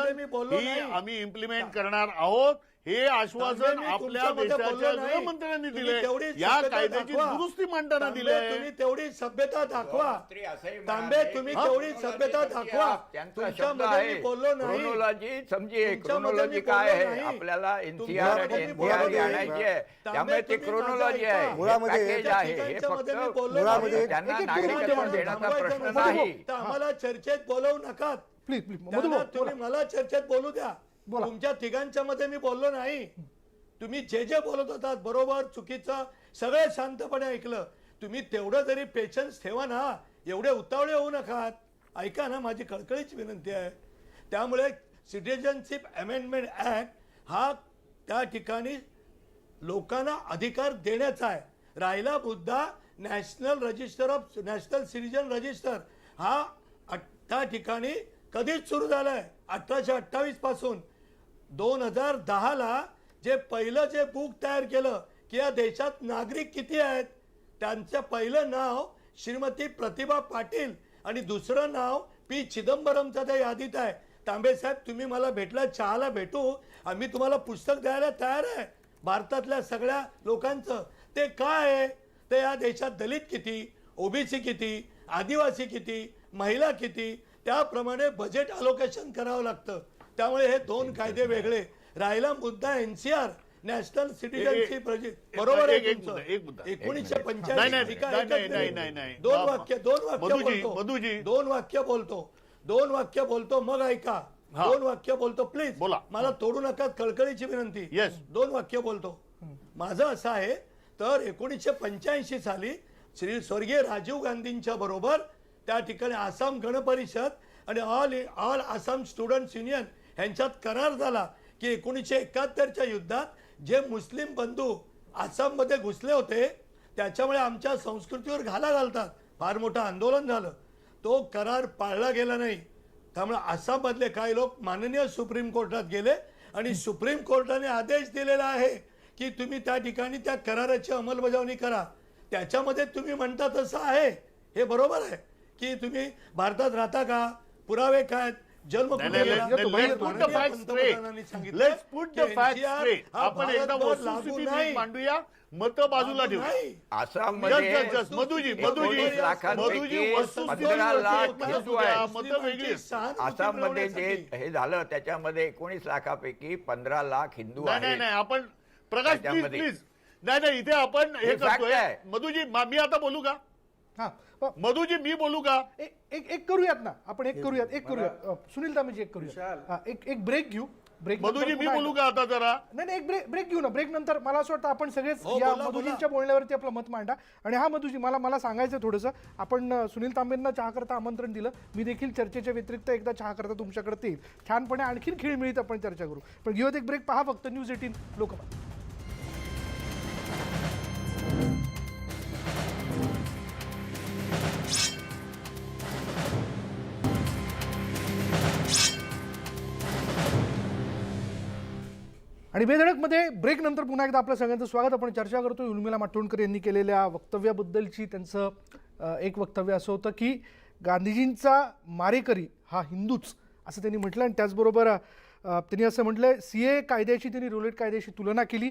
Speaker 8: ही आम्ही इम्प्लिमेंट करणार आहोत. हे आश्वासन आपल्या देशाच्या गृहमंत्र्यांनी दिले, या कायद्याची दुरुस्ती मांडताना दिली.
Speaker 1: तुम्ही तेवढी सभ्यता दाखवा तांबे, तुम्ही तेवढी सभ्यता दाखवा. तुमच्यामध्ये मी बोललो नाही.
Speaker 7: क्रोनॉलॉजी समजी, क्रोनॉलॉजी काय आहे आपल्याला एनसीआर आणि एनसीआर आणायची आहे, त्यामुळे ती क्रोनॉलॉजी आहे, पॅकेज आहे. हे फक्त त्यांना नागरिकत्व देण्याचा प्रश्न नाही.
Speaker 1: आम्हाला चर्चेत बोलवू नका प्लीज. तुम्ही मला चर्चेत बोलू द्या. तुमच्या तिघांच्या मध्ये मी बोललो नाही. तुम्ही जे बोलत होतात बरोबर चुकीचं सगळं शांतपणे ऐकलं. तुम्ही तेवढं जरी पेशन्स ठेवा ना, एवढे उतावळे होऊ नका. ऐका ना, माझी कळकळीची विनंती आहे. त्यामुळे सिटिझनशिप अमेंडमेंट ऍक्ट हा त्या ठिकाणी लोकांना अधिकार देण्याचा आहे. राहिला मुद्दा नॅशनल सिटिझन रजिस्टर, हा त्या ठिकाणी कधीच सुरू झालाय, 1828 पासून. 2010ला जे पहिलं जे बुक तयार केलं की या देशात नागरिक किती आहेत, त्यांचं पहिलं नाव श्रीमती प्रतिभा पाटील आणि दुसरं नाव पी चिदंबरमचं त्या यादीत आहे. तांबे साहेब, तुम्ही मला भेटला, चहाला भेटू, आम्ही तुम्हाला पुस्तक द्यायला तयार आहे भारतातल्या सगळ्या लोकांचं. ते काय आहे, ते या देशात दलित किती, ओबीसी किती, आदिवासी किती, महिला किती, त्याप्रमाणे बजेट अलोकेशन करावं लागतं. त्यामुळे हे 2 कायदे वेगळे. राहिला मुद्दा एनसीआर, नॅशनल सिटिझनशिप रजिस्टर, बरोबर आहे. 1985 दोन वाक्य बोलतो मग ऐका. 2 वाक्य बोलतो प्लीज, मला तोडू नका, कळकळीची विनंती. 2 वाक्य बोलतो. माझं असं आहे, तर 1985 साली श्री स्वर्गीय राजीव गांधींच्या बरोबर त्या ठिकाणी आसाम गण परिषद आणि ऑल आसाम स्टुडंट्स युनियन यांच्यात करार झाला की 1971च्या युद्धात जे मुस्लिम बंधू आसाममध्ये घुसले होते त्याच्यामुळे आमच्या संस्कृतीवर घाला घालतात, फार मोठं आंदोलन झालं.
Speaker 4: तो करार पाळला गेला नाही. त्यामुळे आसाममधले काही लोक माननीय सुप्रीम कोर्टात गेले आणि सुप्रीम कोर्टाने आदेश दिलेला आहे की तुम्ही त्या ठिकाणी त्या कराराची अंमलबजावणी करा. त्याच्यामध्ये तुम्ही म्हणता तसं आहे, हे बरोबर आहे की तुम्ही भारतात राहता का, पुरावे काय, जन्म कुठे गेला?
Speaker 8: Let's put the facts
Speaker 4: पंतप्रधानांनी
Speaker 8: straight.
Speaker 4: सांगितलं
Speaker 8: Let's put the
Speaker 4: की
Speaker 8: facts
Speaker 4: NCR
Speaker 8: straight.
Speaker 4: हा
Speaker 8: आपण एकदा
Speaker 4: भारतभर
Speaker 8: वस्तुस्थिती
Speaker 4: लागू
Speaker 8: नीट
Speaker 4: नाही.
Speaker 8: मांडूया, मतं बाजूला ठेवू.
Speaker 4: नाही.
Speaker 7: आसाममध्ये
Speaker 8: मधुजी
Speaker 7: 19 लाखांपैकी
Speaker 8: वस्तुस्थिती
Speaker 7: 15 लाख
Speaker 8: मतं
Speaker 7: हिंदू आहेत.
Speaker 8: मतं वेगळी.
Speaker 7: आसाममध्ये जे हे झालं त्याच्यामध्ये 19 लाखापैकी 15 लाख हिंदू
Speaker 8: नाही
Speaker 7: आहेत.
Speaker 8: नाही आपण प्रकाश प्लीज
Speaker 7: त्याच्यामध्ये.
Speaker 8: प्लीज नाही इथे आपण हे
Speaker 7: हे fact
Speaker 8: करतोय.
Speaker 7: आहे.
Speaker 8: मधुजी मी आता बोलू का?
Speaker 1: हा
Speaker 8: मधुजी मी बोलू का?
Speaker 1: एक करूयात ना आपण, एक करूयात सुनील तांबेजी, एक करूया. एक ब्रेक घेऊ. ब्रेक
Speaker 8: मधुजी मी बोलू का आता जरा?
Speaker 1: नाही एक ब्रेक घेऊ ना. ब्रेक नंतर मला असं वाटतं आपण सगळेच
Speaker 4: हो,
Speaker 1: या
Speaker 4: बोला,
Speaker 1: मधुजींच्या बोलण्यावरती आपलं मत मांडा. आणि हा मधुजी मला सांगायचं थोडंसं, आपण सुनील तांबेंना चहा करता आमंत्रण दिलं. मी देखील चर्चेच्या व्यतिरिक्त एकदा चहा करता तुमच्याकडे येईल. छानपणे आणखीन खेळमिळीत आपण चर्चा करू. पण घेऊयात एक ब्रेक. पहा फक्त न्यूज 18 लोकमत. आणि बेधडकमध्ये ब्रेक नंतर पुन्हा एकदा आपलं सगळ्यांचं स्वागत. आपण चर्चा करतोय उर्मिला मातोंडकर यांनी केलेल्या वक्तव्याबद्दलची. त्यांचं एक वक्तव्य असं होतं की गांधीजींचा मारेकरी हा हिंदूच, असं त्यांनी म्हटलं. आणि त्याचबरोबर त्यांनी असं म्हटलं, CAA कायद्याची त्यांनी रोलेट कायद्याशी तुलना केली.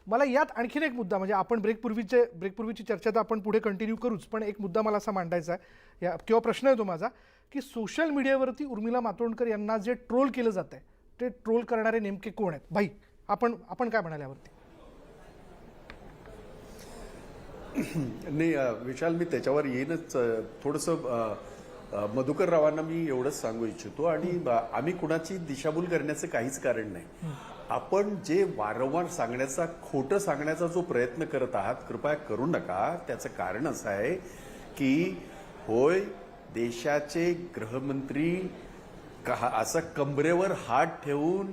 Speaker 1: मला यात आणखीन एक मुद्दा, म्हणजे आपण ब्रेकपूर्वीची चर्चा तर आपण पुढे कंटिन्यू करूच, पण एक मुद्दा मला असा मांडायचा आहे किंवा प्रश्न आहे तो माझा, की सोशल मीडियावरती उर्मिला मातोंडकर यांना जे ट्रोल केलं जात आहे ते ट्रोल करणारे नेमके कोण आहेत? भाई आपण काय म्हणाले यावरती?
Speaker 5: नाही विशाल, मी त्याच्यावर येईनच. थोडंसं मधुकर रावांना मी एवढंच सांगू इच्छितो, आणि आम्ही कुणाची दिशाभूल करण्याचं काहीच कारण नाही. आपण जे वारंवार सांगण्याचा, खोटं सांगण्याचा जो प्रयत्न करत आहात, कृपया करू नका. त्याचं कारण असं आहे की होय, देशाचे गृहमंत्री असं कमरेवर हात ठेवून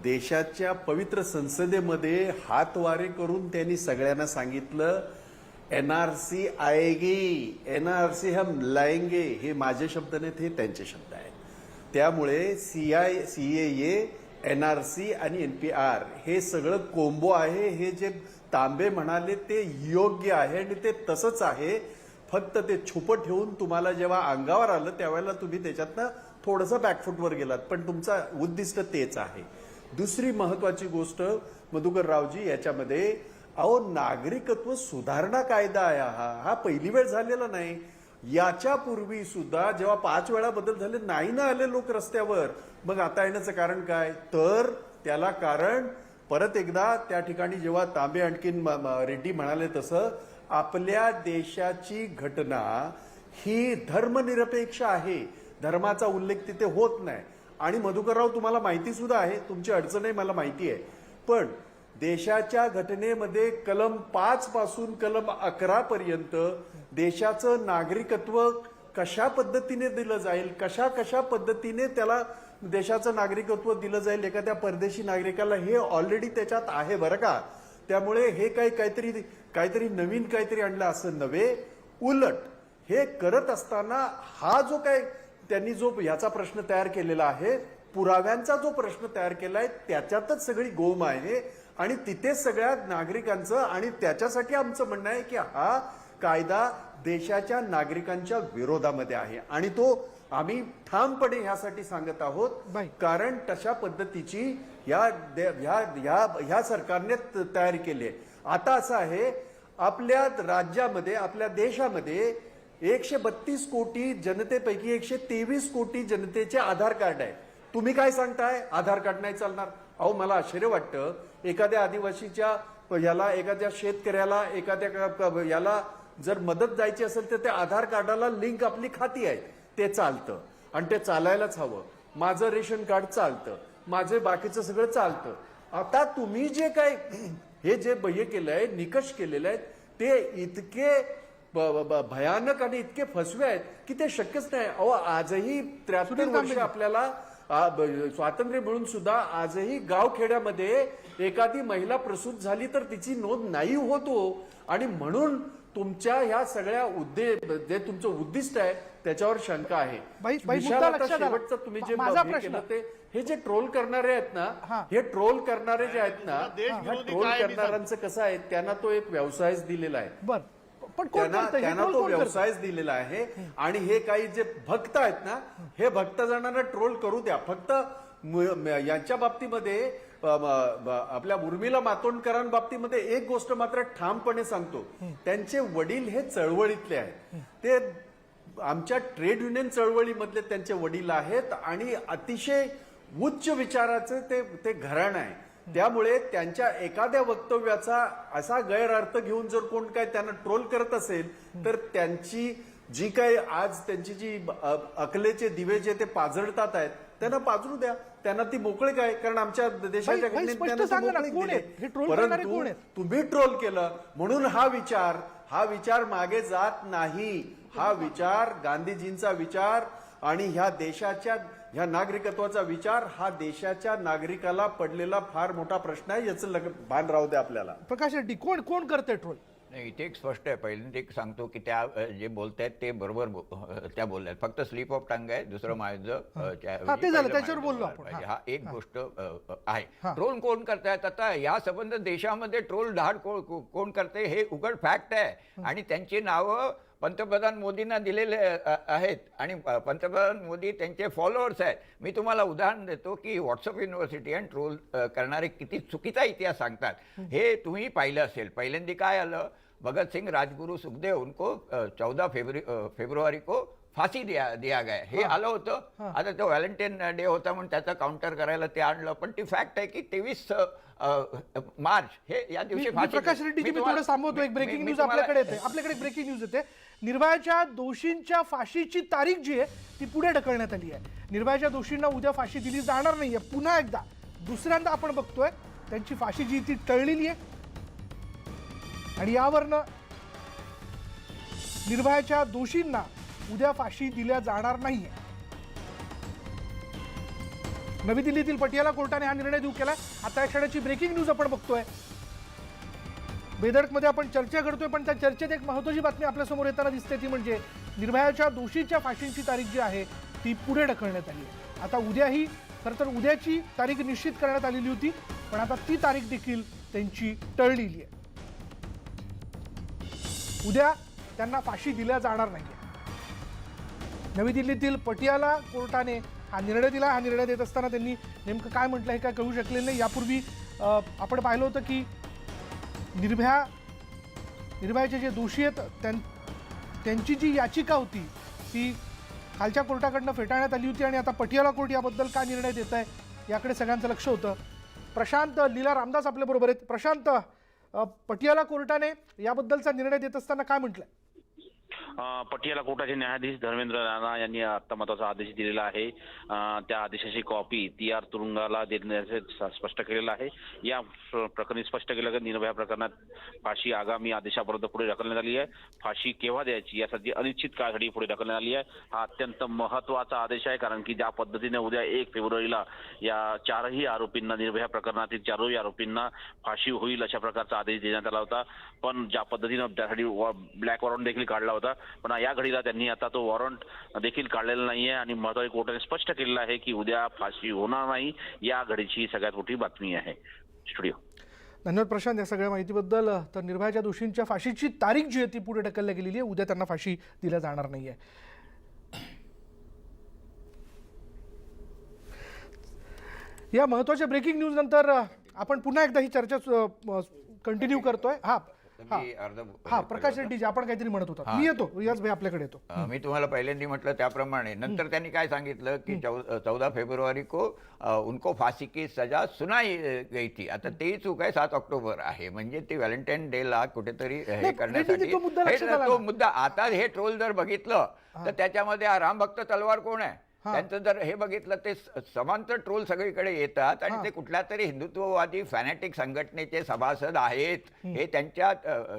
Speaker 5: देशाच्या पवित्र संसदेमध्ये हातवारे करून त्यांनी सगळ्यांना सांगितलं, NRC आएगी, NRC हम लाएंगे. हे माझे शब्द नाहीत, हे त्यांचे शब्द आहेत. त्यामुळे CAA, NRC आणि NPR हे सगळं कोंबो आहे. हे जे तांबे म्हणाले ते योग्य आहे आणि ते तसंच आहे. फक्त ते छुपं ठेवून तुम्हाला जेव्हा अंगावर आलं त्यावेळेला तुम्ही त्याच्यातनं थोडंसं बॅकफुटवर गेलात, पण तुमचं उद्दिष्ट तेच आहे. दुसरी महत्वाची गोष्ट मधुकर रावजी, याच्यामध्ये नागरिकत्व सुधारणा कायदा आहे हा पहिली वेळ झालेला नाही. याच्यापूर्वी सुद्धा जेव्हा 5 वेळा बदल झाले, नाही ना आले लोक रस्त्यावर. मग आता येण्याचं कारण काय? तर त्याला कारण परत एकदा त्या ठिकाणी जेव्हा तांबे आणखीन रेड्डी म्हणाले तसं, आपल्या देशाची घटना ही धर्मनिरपेक्ष आहे. धर्माचा उल्लेख तिथे होत नाही. आणि मधुकरराव, तुम्हाला माहिती सुद्धा आहे, तुमची अडचणही मला माहिती आहे, पण देशाच्या घटनेमध्ये कलम 5 पासून कलम 11 पर्यंत देशाचं नागरिकत्व कशा पद्धतीने दिलं जाईल, कशा पद्धतीने त्याला देशाचं नागरिकत्व दिलं जाईल एखाद्या परदेशी नागरिकाला, हे ऑलरेडी त्याच्यात आहे बरं का. त्यामुळे हे काहीतरी नवीन काहीतरी आणलं असं नव्हे. उलट हे करत असताना हा जो काय त्यांनी जो याचा प्रश्न तयार केलेला आहे, पुराव्यांचा जो प्रश्न तयार केलाय, त्याच्यातच सगळी गोम आहे. आणि तिथे सगळ्या नागरिकांचं, आणि त्याच्यासाठी आमचं म्हणणं आहे की हा कायदा देशाच्या नागरिकांच्या विरोधामध्ये आहे. आणि तो आम्ही ठामपणे ह्यासाठी सांगत आहोत, कारण तशा पद्धतीची ह्या सरकारने तयारी केली आहे. आता असं आहे, आपल्या राज्यामध्ये, आपल्या देशामध्ये 132 कोटी जनतेपैकी 123 कोटी जनतेचे आधार कार्ड आहे. तुम्ही काय सांगताय आधार कार्ड नाही चालणार? मला आश्चर्य वाटतं, एखाद्या आदिवासीच्या याला, एखाद्या शेतकऱ्याला, एखाद्या याला जर मदत जायची असेल तर त्या आधार कार्डाला लिंक आपली खाती आहे, ते चालतं आणि ते चालायलाच हवं. माझं रेशन कार्ड चालतं, माझे बाकीचं सगळं चालतं. आता तुम्ही जे काय हे जे हे केलंय, निकष केलेले आहेत, ते इतके भयानक आणि इतके फसवे आहेत की ते शक्यच नाही. आजही 73 वर्ष आपल्याला स्वातंत्र्य मिळून सुद्धा आजही गावखेड्यामध्ये एखादी महिला प्रसूत झाली तर तिची नोंद नाही होतो. आणि म्हणून तुमच्या ह्या सगळ्या जे तुमचं उद्दिष्ट आहे त्याच्यावर शंका आहे.
Speaker 1: बाई,
Speaker 5: विशाल,
Speaker 1: मुद्दा
Speaker 5: आता
Speaker 1: लक्षात आला.
Speaker 5: शेवटचं तुम्ही जे
Speaker 1: माझा
Speaker 5: हे
Speaker 1: प्रश्न.
Speaker 5: केलं ते हे जे ट्रोल करणारे आहेत ना, हे ट्रोल करणारे जे आहेत ना,
Speaker 8: देशविरोधी
Speaker 5: ट्रोल
Speaker 8: काय
Speaker 5: करणाऱ्यांचं कसं आहे, त्यांना तो एक व्यवसायच दिलेला आहे.
Speaker 1: बर पण कोण करतंय? हे
Speaker 5: त्यांना
Speaker 1: troll
Speaker 5: तो
Speaker 1: कोण करतंय?
Speaker 5: व्यवसायच दिलेला आहे. आणि हे काही जे भक्त आहेत ना, हे भक्त जणांना ट्रोल करू द्या. फक्त यांच्या बाबतीमध्ये आपल्या उर्मिला मातोंडकरांबाबतीमध्ये एक गोष्ट मात्र ठामपणे सांगतो, त्यांचे वडील हे चळवळीतले आहेत. ते आमच्या ट्रेड युनियन चळवळीमधले त्यांचे वडील आहेत आणि अतिशय उच्च विचाराचे ते घराणं आहे. त्यामुळे त्यांच्या एखाद्या वक्तव्याचा असा गैरअर्थ घेऊन जर कोण काय त्यांना ट्रोल करत असेल तर त्यांची जी काही आज त्यांची जी अकलेचे दिवे जे ते पाजळतात आहेत त्यांना पाजळू द्या. त्यांना ती मोकळीक आहे, कारण आमच्या देशाच्या
Speaker 1: भाई,
Speaker 5: घटनेत
Speaker 1: स्पष्ट
Speaker 5: त्यांना ती
Speaker 1: सांगा ना,
Speaker 5: मोकळीक
Speaker 1: कोण
Speaker 5: दिली.
Speaker 1: आहेत? हे troll करणारे
Speaker 5: परंतु
Speaker 1: कोण आहेत?
Speaker 5: तुम्ही ट्रोल केलं म्हणून हा विचार मागे जात नाही. हा विचार गांधीजींचा विचार आणि ह्या नागरिकत्वाचा विचार हा देशाच्या नागरिकाला पडलेला फार मोठा प्रश्न आहे. याचं भान राहू द्या आपल्याला.
Speaker 1: प्रकाश रेड्डी, कोण करते ट्रोल?
Speaker 7: नाही, इथे एक स्पष्ट आहे. पहिल्यांदा एक सांगतो की त्या जे बोलतायत ते बरोबर त्या बोलल्यात. फक्त स्लिप ऑफ टंग आहे. दुसरं महायुद्ध
Speaker 1: ते झालं, त्याच्यावर बोललो आपण.
Speaker 7: हा एक गोष्ट आहे. ट्रोल कोण करतायत आता या संबंध देशामध्ये ट्रोल धाड कोण करते हे उघड फॅक्ट आहे. आणि त्यांची नावं पंतप्रधान मोदींना दिलेले आहेत आणि पंतप्रधान मोदी त्यांचे फॉलोअर्स आहेत. मी तुम्हाला उदाहरण देतो की व्हॉट्सअप युनिव्हर्सिटी आणि ट्रोल करणारे किती चुकीचा इतिहास सांगतात हे तुम्ही पाहिलं असेल. पहिल्यांदा काय आलं, भगत सिंह राजगुरू सुखदेव उनको 14 फेब्रुवारी को फाशी दिया गया हे आलं होतं. आता तो व्हॅलेंटाईन डे होता म्हणून त्याचा काउंटर करायला ते आणलं. पण ती फॅक्ट आहे की 23 मार्च हे या दिवशी
Speaker 1: प्रकाश रेड्डी, मी थोडं थांबवतो. एक ब्रेकिंग न्यूज आपल्याकडे येते. आपल्याकडे ब्रेकिंग न्यूज येते. निर्भयाच्या दोषींच्या फाशीची तारीख जी आहे ती पुढे ढकलण्यात आली आहे. निर्भयाच्या दोषींना उद्या फाशी दिली जाणार नाहीये. पुन्हा एकदा दुसऱ्यांदा आपण बघतोय त्यांची फाशी जी ती टळलेली आहे. आणि यावरनं निर्भयाच्या दोषींना उद्या फाशी दिल्या जाणार नाहीये. नवी दिल्लीतील पटियाला कोर्टाने हा निर्णय देऊ केलाय. आता या क्षणाची ब्रेकिंग न्यूज आपण बघतोय. बेधडकमध्ये आपण चर्चा करतोय, पण त्या चर्चेत एक महत्त्वाची बातमी आपल्यासमोर येताना दिसते, ती म्हणजे निर्भयाच्या दोषीच्या फाशींची तारीख जी आहे ती पुढे ढकलण्यात आली आहे. आता उद्याही खरं तर उद्याची तारीख निश्चित करण्यात आलेली होती, पण आता ती तारीख देखील त्यांची टळलेली आहे. उद्या त्यांना फाशी दिल्या जाणार नाही. नवी दिल्लीतील पटियाला कोर्टाने हा निर्णय दिला. हा निर्णय देत असताना त्यांनी नेमकं काय म्हटलं हे काय कळू शकले नाही. यापूर्वी आपण पाहिलं होतं की निर्भयाचे जे दोषी आहेत त्यांची जी याचिका होती ती खालच्या कोर्टाकडनं फेटाळण्यात आली होती. आणि आता पटियाला कोर्ट याबद्दल काय निर्णय देत आहे याकडे सगळ्यांचं लक्ष होतं. प्रशांत लीला रामदास आपल्याबरोबर आहेत. प्रशांत, पटियाला कोर्टाने याबद्दलचा निर्णय देत असताना काय म्हटलंय?
Speaker 9: पटियाला कोर्टाचे न्यायाधीश धर्मेंद्र राणा यांनी आता महत्वाचा आदेश दिलेला आहे. त्या आदेशाची कॉपी तिहार तुरुंगाला देण्याचे स्पष्ट केलेलं आहे. या प्रकरणी स्पष्ट केलं की निर्भया प्रकरणात फाशी आगामी आदेशापर्यंत पुढे ढकलण्यात आली आहे. फाशी केव्हा द्यायची यासाठी अनिश्चित काळासाठी पुढे ढकलण्यात आली आहे. हा अत्यंत महत्वाचा आदेश आहे, कारण की ज्या पद्धतीने उद्या 1 फेब्रुवारीला या चारही आरोपींना, निर्भया प्रकरणातील चारही आरोपींना फाशी होईल अशा प्रकारचा आदेश देण्यात आला होता. पण ज्या पद्धतीनं त्यासाठी ब्लॅक वॉरंट देखील काढला होता, पण या घडीला त्यांनी आता तो वॉरंट देखील काढलेला नाहीये. आणि महत्वाची कोर्टाने स्पष्ट केलेलं आहे की उद्या फाशी होणार नाही. या घडीची सगळ्यात मोठी बातमी आहे. स्टुडिओ.
Speaker 1: धन्यवाद प्रशांत या सगळ्या माहितीबद्दल. तर निर्भयाच्या दोषींच्या फाशीची तारीख जी आहे ती पुढे ढकलल्या गेलेली आहे. उद्या त्यांना फाशी दिल्या जाणार नाहीये. या महत्वाच्या ब्रेकिंग न्यूज नंतर आपण पुन्हा एकदा ही चर्चा कंटिन्यू करतोय. प्रकाश रेड्डी, आपण काहीतरी म्हणत होता. मी येतो, रियाज भाई आपल्याकडे येतो.
Speaker 7: मी तुम्हाला पहिल्यांदा म्हटलं त्याप्रमाणे नंतर त्यांनी काय सांगितलं की 14 फेब्रुवारी को उनको फाशी की सजा सुनाई गई थी. आता तेही चूक आहे. 7 ऑक्टोबर आहे, म्हणजे ते व्हॅलेंटाईन डे ला कुठेतरी हे करण्यासाठी तो मुद्दा. आता हे ट्रोल जर बघितलं तर त्याच्यामध्ये हा रामभक्त तलवार कोण आहे त्यांचं जर हे बघितलं ते समांतर ट्रोल सगळीकडे येतात आणि ते कुठल्या तरी हिंदुत्ववादी फॅनॅटिक संघटनेचे सभासद आहेत हे त्यांच्या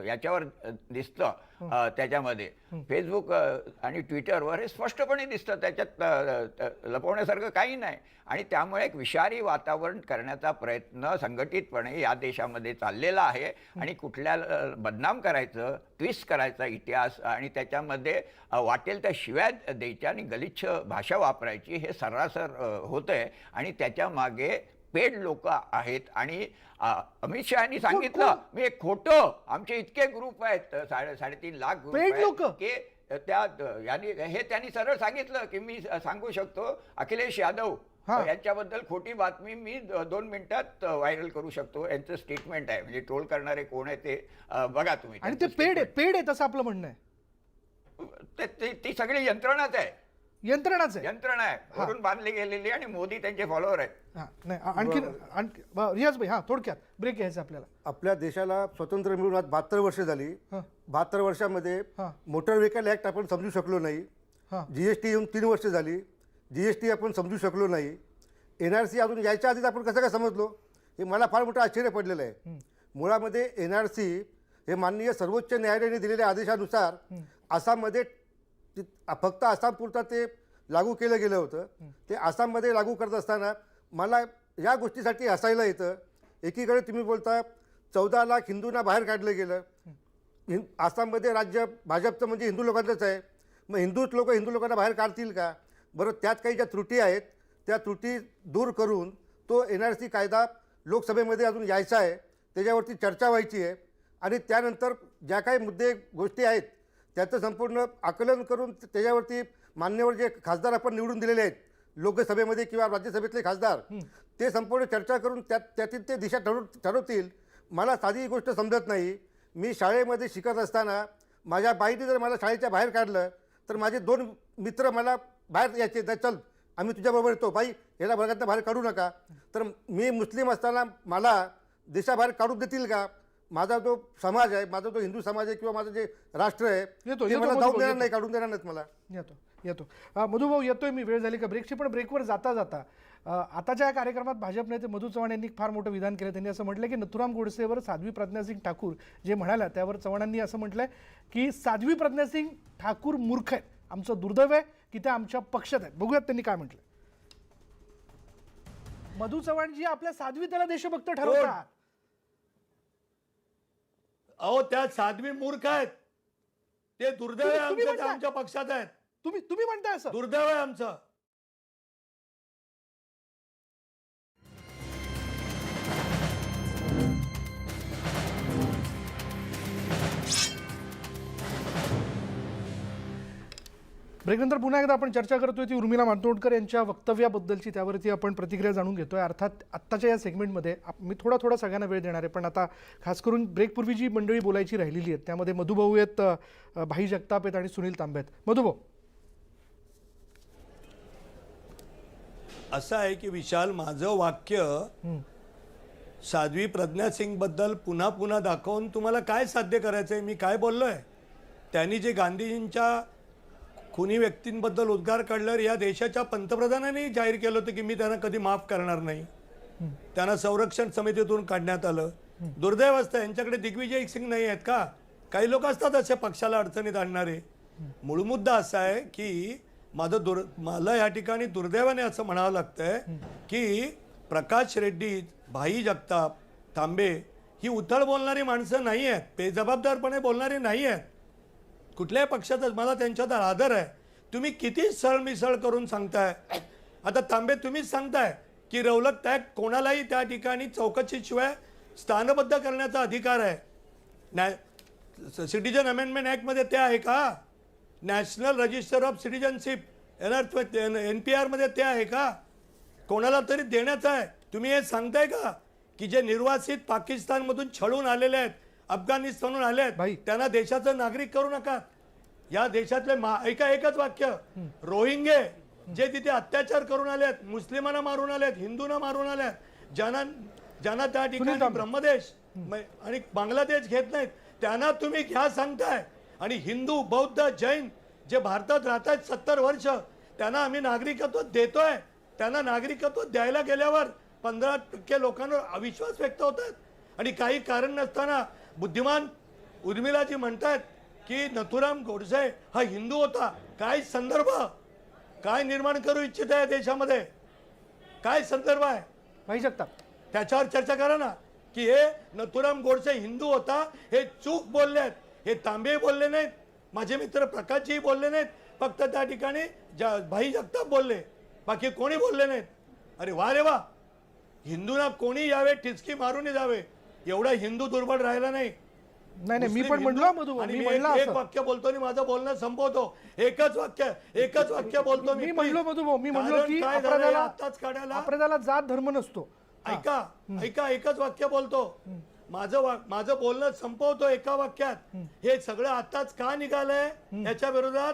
Speaker 7: याच्यावर दिसतं. त्याच्यामध्ये फेसबुक आणि ट्विटरवर हे स्पष्टपणे दिसतं. त्याच्यात लपवण्यासारखं काही नाही. आणि त्यामुळे एक विषारी वातावरण करण्याचा प्रयत्न संघटितपणे या देशामध्ये चाललेला आहे. आणि कुठल्या बदनाम करायचं, ट्विस्ट करायचा इतिहास आणि त्याच्यामध्ये वाटेल त्या शिव्या द्यायच्या आणि गलिच्छ भाषा वापरायची हे सर्रासर होतंय. आणि त्याच्या मागे पेड लोक आहेत. आणि अमित शहानी सांगितलं, मी एक खोटं, आमचे इतके ग्रुप आहेत, 3.5 लाख ग्रुप
Speaker 1: पेड लोक?
Speaker 7: आहेत की त्या हे त्यांनी सरळ सांगितलं की मी सांगू शकतो अखिलेश यादव यांच्याबद्दल खोटी बातमी मी 2 मिनिटात व्हायरल करू शकतो. यांचं स्टेटमेंट आहे. म्हणजे ट्रोल करणारे कोण आहे ते बघा तुम्ही.
Speaker 1: आणि ते पेड आहे तसं आपलं म्हणणं आहे.
Speaker 7: ती सगळी यंत्रणाच आहे.
Speaker 1: यंत्रणाच आहे.
Speaker 7: यंत्रणा आहे, वरून बांधली गेलेली. आणि मोदी त्यांचे फॉलोअर आहेत.
Speaker 1: हा नाही आणखी रियाज भाई, हा थोडक्यात ब्रेक घ्यायचा आपल्याला.
Speaker 6: आपल्या देशाला स्वतंत्र मिळून आज 72 वर्ष झाली. 72 वर्षामध्ये मोटर व्हेकल ऍक्ट आपण समजू शकलो नाही. जीएसटी येऊन 3 वर्ष झाली. जीएसटी आपण समजू शकलो नाही. NRC अजून यायच्या आधीच आपण कसं काय समजलो, हे मला फार मोठं आश्चर्य पडलेलं आहे. मुळामध्ये NRC हे माननीय सर्वोच्च न्यायालयाने दिलेल्या आदेशानुसार आसाममध्ये फक्त आसामपुरता ते लागू केलं गेलं होतं. ते आसाममध्ये लागू करत असताना मला या गोष्टीसाठी हसायला येतं. एकीकडे तुम्ही बोलता 14 लाख हिंदूंना बाहेर काढलं गेलं. आसाममध्ये राज्य भाजपचं म्हणजे हिंदू लोकांचंच आहे. मग हिंदू लोकांना बाहेर काढतील का? बरं, त्यात काही ज्या त्रुटी आहेत त्या त्रुटी दूर करून तो NRC कायदा लोकसभेमध्ये अजून यायचा आहे. त्याच्यावरती चर्चा व्हायची आहे. आणि त्यानंतर ज्या काही मुद्दे गोष्टी आहेत त्याचं संपूर्ण आकलन करून त्याच्यावरती मान्यवर जे खासदार आपण निवडून दिलेले आहेत लोकसभेमध्ये किंवा राज्यसभेतले खासदार, ते संपूर्ण चर्चा करून त्यातील ते दिशा ठरवतील. मला साधी ही गोष्ट समजत नाही. मी शाळेमध्ये शिकत असताना माझ्या बाईने जर मला शाळेच्या बाहेर काढलं तर माझे 2 मित्र मला बाहेर यायचे, चल आम्ही तुझ्याबरोबर येतो, बाई याला वर्गातनं बाहेर काढू नका. तर मी मुस्लिम असताना मला देशाबाहेर काढून देतील का? माझा जो समाज आहे, माझा जो हिंदू समाज आहे किंवा माझं जे राष्ट्र आहे ते मला जाऊन देणार नाही, काढून देणार नाहीत मला.
Speaker 1: येतो मधुभाऊ येतोय मी. वेळ झाली का ब्रेकची? पण ब्रेकवर जाता जाता आताच्या या कार्यक्रमात भाजप नेते मधू चव्हाण यांनी फार मोठं विधान केलं. त्यांनी असं म्हटलं की नथुराम गोडसेवर साध्वी प्रज्ञासिंग ठाकूर जे म्हणाल्या त्यावर चव्हाणांनी असं म्हटलंय की साध्वी प्रज्ञासिंग ठाकूर मूर्ख आहेत, आमचं दुर्दैव आहे की त्या आमच्या पक्षात आहेत. बघूयात त्यांनी काय म्हटलं. मधू चव्हाणजी आपल्या साध्वी त्याला देशभक्त ठरवतात.
Speaker 4: अहो त्या साध्वी मूर्ख आहेत. ते दुर्दैव आहे आमचं, ते आमच्या पक्षात आहेत.
Speaker 1: तुम्ही म्हणताय असं?
Speaker 4: दुर्दैव आहे आमचं.
Speaker 1: ब्रेकनंतर पुन्हा एकदा आपण चर्चा करतोय ती उर्मिला मातोंडकर यांच्या वक्तव्याबद्दलची. त्यावरती आपण प्रतिक्रिया जाणून घेतोय. अर्थात आत्ताच्या या सेगमेंटमध्ये मी थोडा सगळ्यांना वेळ देणार आहे, पण आता खास करून ब्रेकपूर्वी जी मंडळी बोलायची राहिलेली आहेत त्यामध्ये मधुभाऊ आहेत, भाई जगताप आहेत आणि सुनील तांबे आहेत. मधुभाऊ,
Speaker 4: असं आहे की विशाल, माझं वाक्य साध्वी प्रज्ञा सिंग बद्दल पुन्हा पुन्हा दाखवून तुम्हाला काय साध्य करायचंय? मी काय बोललोय? त्यांनी जे गांधीजींच्या खुनी व्यक्तींबद्दल उद्गार काढल्यावर या देशाच्या पंतप्रधानांनी जाहीर केलं होतं की मी त्यांना कधी माफ करणार नाही. त्यांना संरक्षण समितीतून काढण्यात आलं. दुर्दैव असतं, यांच्याकडे दिग्विजय सिंग नाही आहेत का? काही लोक असतात असे पक्षाला अडचणीत आणणारे. मूळ मुद्दा असा आहे की मला या ठिकाणी दुर्दैवाने असं म्हणावं लागतंय की प्रकाश रेड्डी, भाई जगताप, तांबे ही उथळ बोलणारी माणसं नाही आहेत, बेजबाबदारपणे बोलणारी नाही आहेत. कुठल्याही पक्षाचा मला त्यांच्यात आदर आहे. तुम्ही किती सरमिसळ करून सांगताय. आता तांबे तुम्हीच सांगताय की रौलट टॅग कोणालाही त्या ठिकाणी चौकशीशिवाय स्थानबद्ध करण्याचा अधिकार आहे. सिटिजन अमेंडमेंट ॲक्टमध्ये ते आहे का? National register of citizenship NPR मध्ये ते आहे का? कोणाला तरी देण्याचं आहे. तुम्ही हे सांगताय का की जे निर्वासित पाकिस्तानमधून छळून आलेले आहेत, अफगाणिस्तानहून आले आहेत, त्यांना देशाचं नागरिक करू नका? या देशातले एकच वाक्य, रोहिंगे जे तिथे अत्याचार करून आले आहेत, मुस्लिमांना मारून आले आहेत, हिंदूंना मारून आले आहेत, ज्यांना त्या ठिकाणी ब्रह्मदेश आणि बांगलादेश घेत नाहीत त्यांना तुम्ही घ्या सांगताय. आणि हिंदू, बौद्ध, जैन जे भारतात राहतात 70 वर्ष त्यांना आम्ही नागरिकत्व देतोय. त्यांना नागरिकत्व द्यायला गेल्यावर 15% लोकांवर अविश्वास व्यक्त होतात. आणि काही कारण नसताना बुद्धिमान उर्मिलाजी म्हणतात की नथुराम गोडसे हा हिंदू होता. काय संदर्भ, काय निर्माण करू इच्छित आहे देशामध्ये, काय संदर्भ आहे
Speaker 1: भाई जगताप,
Speaker 4: त्याच्यावर चर्चा करा ना. की हे नथुराम गोडसे हिंदू होता हे चूक बोलले आहेत. हे तांबे बोलले नाहीत, माझे मित्र प्रकाशजी बोलले नाहीत, फक्त त्या ठिकाणी भाई जगताप बोलले, बाकी कोणी बोलले नाहीत. अरे वा रे वा, हिंदूंना कोणी यावे ठिचकी मारून जावे, एवढा हिंदू दुर्बल राहिला नाही.
Speaker 1: नाही नाही, मी
Speaker 4: मुस्लिम
Speaker 1: पण
Speaker 4: हिंदू-
Speaker 1: म्हणलो मधू,
Speaker 4: आणि
Speaker 1: मी
Speaker 4: मी
Speaker 1: म्हणलं
Speaker 4: एक
Speaker 1: असं.
Speaker 4: वाक्य बोलतो आणि माझं बोलणं संपवतो. एकच वाक्य बोलतो
Speaker 1: मी म्हणलो मधू भाऊ, मी म्हणलो
Speaker 4: कारण
Speaker 1: की
Speaker 4: काय झालंय
Speaker 1: अपराधाला
Speaker 4: आताच काढायला.
Speaker 1: अपराधाला जात धर्म नसतो.
Speaker 4: ऐका एकच वाक्य बोलतो. माझं बोलणं संपवतो एका वाक्यात. हे सगळं आताच का निघालंय याच्या विरोधात,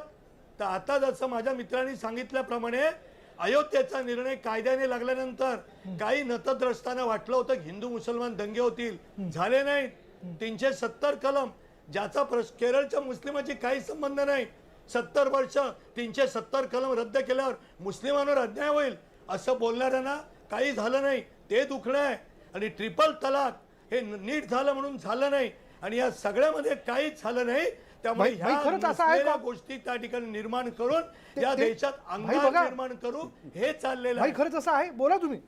Speaker 4: तर आता जसं माझ्या मित्रांनी सांगितल्याप्रमाणे अयोध्येचा निर्णय कायद्याने लागल्यानंतर काही नतद्रष्टांना वाटलं होतं हिंदू मुसलमान दंगे होतील, झाले नाहीत. 370 कलम ज्याचा केरळच्या मुस्लिमाची काही संबंध नाही, 70 वर्ष 370 कलम रद्द केल्यावर मुस्लिमांवर अन्याय होईल असं बोलणाऱ्यांना काही झालं नाही, ते दुखणं आहे. आणि ट्रिपल तलाक हे नीट झालं म्हणून झालं नाही, आणि या सगळ्यामध्ये काहीच झालं नाही. त्यामुळे
Speaker 1: भाई- भाई खरंच असं आहे का?
Speaker 4: ह्या गोष्टी त्या ठिकाणी निर्माण करून या
Speaker 1: ते-
Speaker 4: देशात
Speaker 1: भाई
Speaker 4: अंगार
Speaker 1: बघा.
Speaker 4: निर्माण करू हे चाललेलं
Speaker 1: भाई
Speaker 4: आहे.
Speaker 1: खरंच असं आहे, बोला तुम्ही.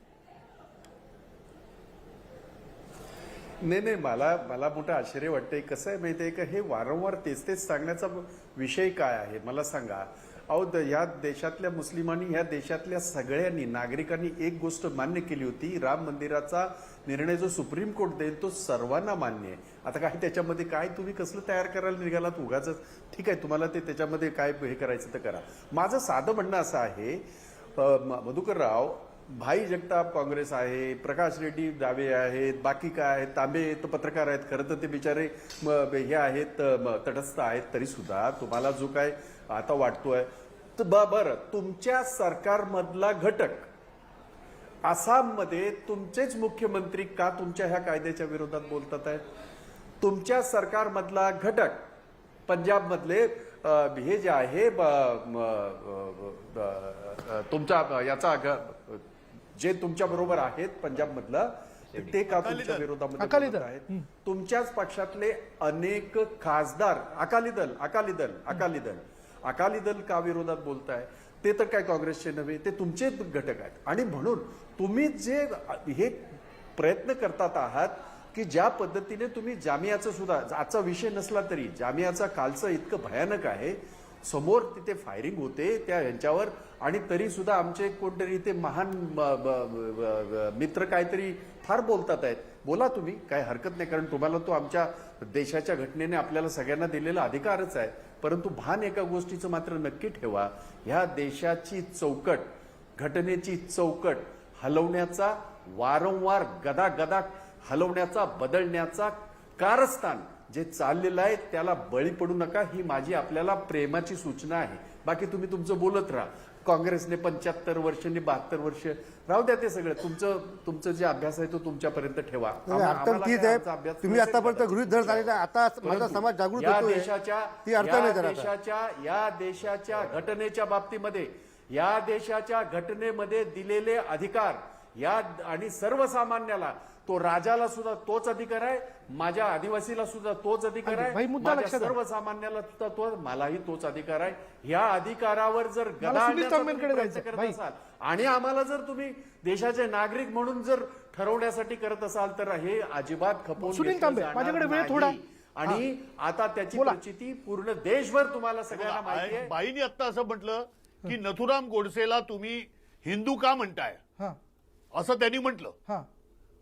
Speaker 5: नाही मला मोठं आश्चर्य वाटतंय. कसं आहे माहिती आहे का, हे वारंवार तेच सांगण्याचा विषय काय आहे मला सांगा. अहो ह्या देशातल्या मुस्लिमांनी, ह्या देशातल्या सगळ्यांनी नागरिकांनी एक गोष्ट मान्य केली होती, राम मंदिराचा निर्णय जो सुप्रीम कोर्ट देईल तो सर्वांना मान्य आहे. आता काय त्याच्यामध्ये काय तुम्ही कसलं तयार करायला निघालात उगाच. ठीक आहे, तुम्हाला ते त्याच्यामध्ये काय हे करायचं तर करा. माझं साधं म्हणणं असं आहे, मधुकर राव, भाई जगताप काँग्रेस आहे, प्रकाश रेड्डी दावे आहेत, बाकी काय आहेत, तांबे तर पत्रकार आहेत, खरं तर ते बिचारे हे आहेत, तटस्थ आहेत, तरी सुद्धा तुम्हाला जो काय आता वाटतोय तर बरं, तुमच्या सरकारमधला घटक आसाममध्ये तुमचेच मुख्यमंत्री का तुमच्या ह्या कायद्याच्या विरोधात बोलतात आहेत? तुमच्या सरकारमधला घटक पंजाबमधले हे जे आहे तुमच्या याचा जे तुमच्या बरोबर आहेत पंजाबमधलं, ते का तुमच्या विरोधामध्ये
Speaker 1: अकाली
Speaker 5: बोलत
Speaker 1: दल.
Speaker 5: आहेत? तुमच्याच पक्षातले अनेक खासदार अकाली दल का विरोधात बोलताय? ते तर काय काँग्रेसचे नव्हे, ते तुमचे घटक आहेत. आणि म्हणून तुम्ही जे हे प्रयत्न करतात आहात की ज्या पद्धतीने तुम्ही जामियाचं सुद्धा, आजचा विषय नसला तरी जामियाचा कालचं इतकं भयानक आहे, समोर तिथे फायरिंग होते त्या यांच्यावर, आणि तरी सुद्धा आमचे कोणतरी ते महान मित्र काहीतरी फार बोलतात आहेत. बोला तुम्ही, काय हरकत नाही, कारण तुम्हाला तो आमच्या देशाच्या घटनेने आपल्याला सगळ्यांना दिलेला अधिकारच आहे. परंतु भान एका गोष्टीचं मात्र नक्की ठेवा, ह्या देशाची चौकट, घटनेची चौकट हलवण्याचा, वारंवार गदा हलवण्याचा, बदलण्याचा कारस्थान जे चाललेलं आहे त्याला बळी पडू नका, ही माझी आपल्याला प्रेमाची सूचना आहे. बाकी तुम्ही तुमचं बोलत राहा. काँग्रेसने 75 वर्ष, 72 वर्ष, राहू द्या ते सगळं. तुमचं जे अभ्यास आहे तो तुमच्यापर्यंत ठेवा.
Speaker 6: अर्थात तीच आहे, तुम्ही आतापर्यंत गृहीत धरत आलेला, आता माझा समाज जागृत होतोय, ती अर्थ नाही धरत.
Speaker 5: या देशाच्या घटनेच्या बाबतीमध्ये, या देशाच्या घटनेमध्ये दिलेले अधिकार या आणि सर्वसामान्याला, तो राजाला सुद्धा तोच अधिकार आहे, माझ्या आदिवासीला सुद्धा तोच अधिकार आहे,
Speaker 1: भाई, मुद्दा
Speaker 5: माझ्या
Speaker 1: लक्षात आला.
Speaker 5: सर्वसामान्याला सुद्धा तो, मलाही तोच अधिकार आहे. या अधिकारावर जर
Speaker 1: मला
Speaker 5: गदा
Speaker 1: सुनील
Speaker 5: आणण्याचा
Speaker 1: तांबेंकडे
Speaker 5: तुम्ही प्रयत्न
Speaker 1: जायचं,
Speaker 5: करत
Speaker 1: भाई.
Speaker 5: असाल आणि आम्हाला जर तुम्ही देशाचे नागरिक म्हणून जर ठरवण्यासाठी करत असाल तर हे अजिबात खपवून
Speaker 1: सुनील
Speaker 5: घेतलं
Speaker 1: तांबे,
Speaker 5: जाणार
Speaker 1: माझ्याकडे वेळ
Speaker 5: नाही.
Speaker 1: थोडा.
Speaker 5: आणि आता त्याची
Speaker 1: बोला.
Speaker 5: प्रचिती पूर्ण देशभर तुम्हाला सगळ्यांना माहिती आहे.
Speaker 8: बाईंनी आता असं म्हटलं की नथुराम गोडसेला तुम्ही हिंदू का म्हणताय,
Speaker 1: हा
Speaker 8: असं त्यांनी म्हटलं.
Speaker 1: हा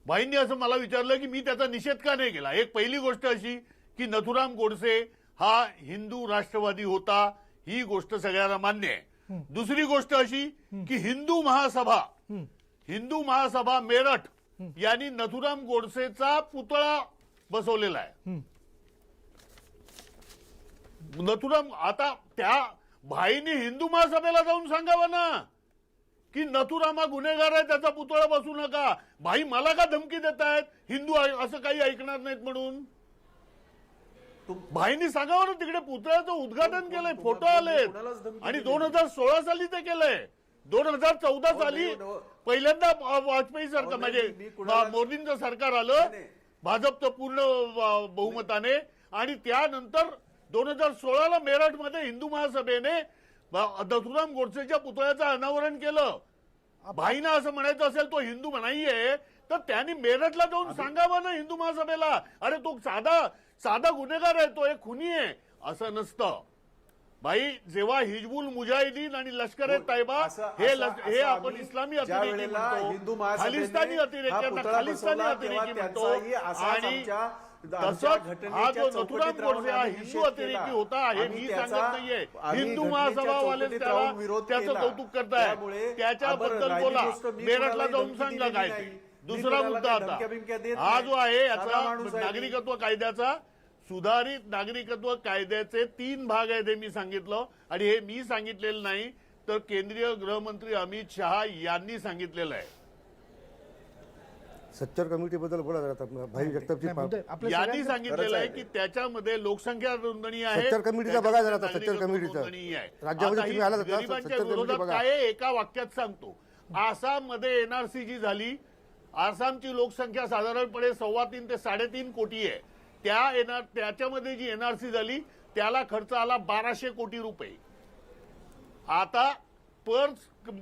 Speaker 8: भाईंनी असं मला विचारलं की मी त्याचा निषेध का नाही केला. एक पहिली गोष्ट अशी की नथुराम गोडसे हा हिंदू राष्ट्रवादी होता, ही गोष्ट सगळ्यांना मान्य आहे. दुसरी गोष्ट अशी की हिंदू महासभा मेरठ यांनी नथुराम गोडसेचा पुतळा बसवलेला आहे. नथुराम, आता त्या भाईंनी हिंदू महासभेला जाऊन सांगावं ना की नथुराम हा गुन्हेगार आहे, त्याचा पुतळा बसू नका. भाई मला का धमकी देत आहेत, हिंदू असं काही ऐकणार नाहीत म्हणून? भाईंनी सांगावं ना, तिकडे पुतळ्याचं उद्घाटन केलंय, फोटो आलेत, आणि 2016 साली ते केलंय. 2014 साली पहिल्यांदा वाजपेयी सरकार, म्हणजे मोदींचं सरकार आलं, भाजपचं पूर्ण बहुमताने, आणि त्यानंतर 2016ला मेरठमध्ये हिंदू महासभेने दत्तूराम गोडसेच्या पुतळ्याचं अनावरण केलं. भाईना असं म्हणायचं असेल तो हिंदू नाहीये तर त्यांनी मेरठला जाऊन सांगावं ना हिंदू महासभेला, अरे तो साधा गुन्हेगार आहे, तो एक खुनी आहे. असं नसतं भाई. जेव्हा हिजबुल मुजाहिदीन आणि लष्कर ए तैयबा हे आपण इस्लामी अतिरेकी म्हणतो, खालिस्तानी अतिरेकी खालिस्तानी अतिरेकी म्हणतो, आणि तसंच हा जो नथुराम गोडसे हा हिंदू अतिरेकी होता हे मी सांगत नाहीये. हिंदू महासभावाले त्याचं कौतुक करताय, त्याच्याबद्दल बोला, मेरठला जाऊन सांगा काय ते. दुसरा मुद्दा आता हा जो आहे याचा नागरिकत्व कायद्याचा, सुधारित नागरिकत्व कायद्याचे 3 भाग आहेत हे मी सांगितलं, आणि हे मी सांगितलेलं नाही तर केंद्रीय गृहमंत्री अमित शहा यांनी सांगितलेलं आहे.
Speaker 6: सच्चर कमिटीबद्दल बोला जरा भाई जगतापजी.
Speaker 8: यांनी सांगितलेलं आहे की त्याच्यामध्ये लोकसंख्या नोंदणी आहे.
Speaker 6: सच्चर कमिटीचा बघा जरा आता, सच्चर कमिटीचा राज्यामध्ये तुम्ही आला होता,
Speaker 8: गरिबांच्या
Speaker 6: सच्चर कमिटी
Speaker 8: विरोधात
Speaker 6: बघा.
Speaker 8: काय आहे एका वाक्यात सांगतो. आसाममध्ये एनआरसी जी झाली, आसामची लोकसंख्या साधारणपणे 3.25 ते 3.5 कोटी आहे. त्याच्यामध्ये जी एनआरसी झाली त्याला खर्च आला 1200 कोटी रुपये. आता पर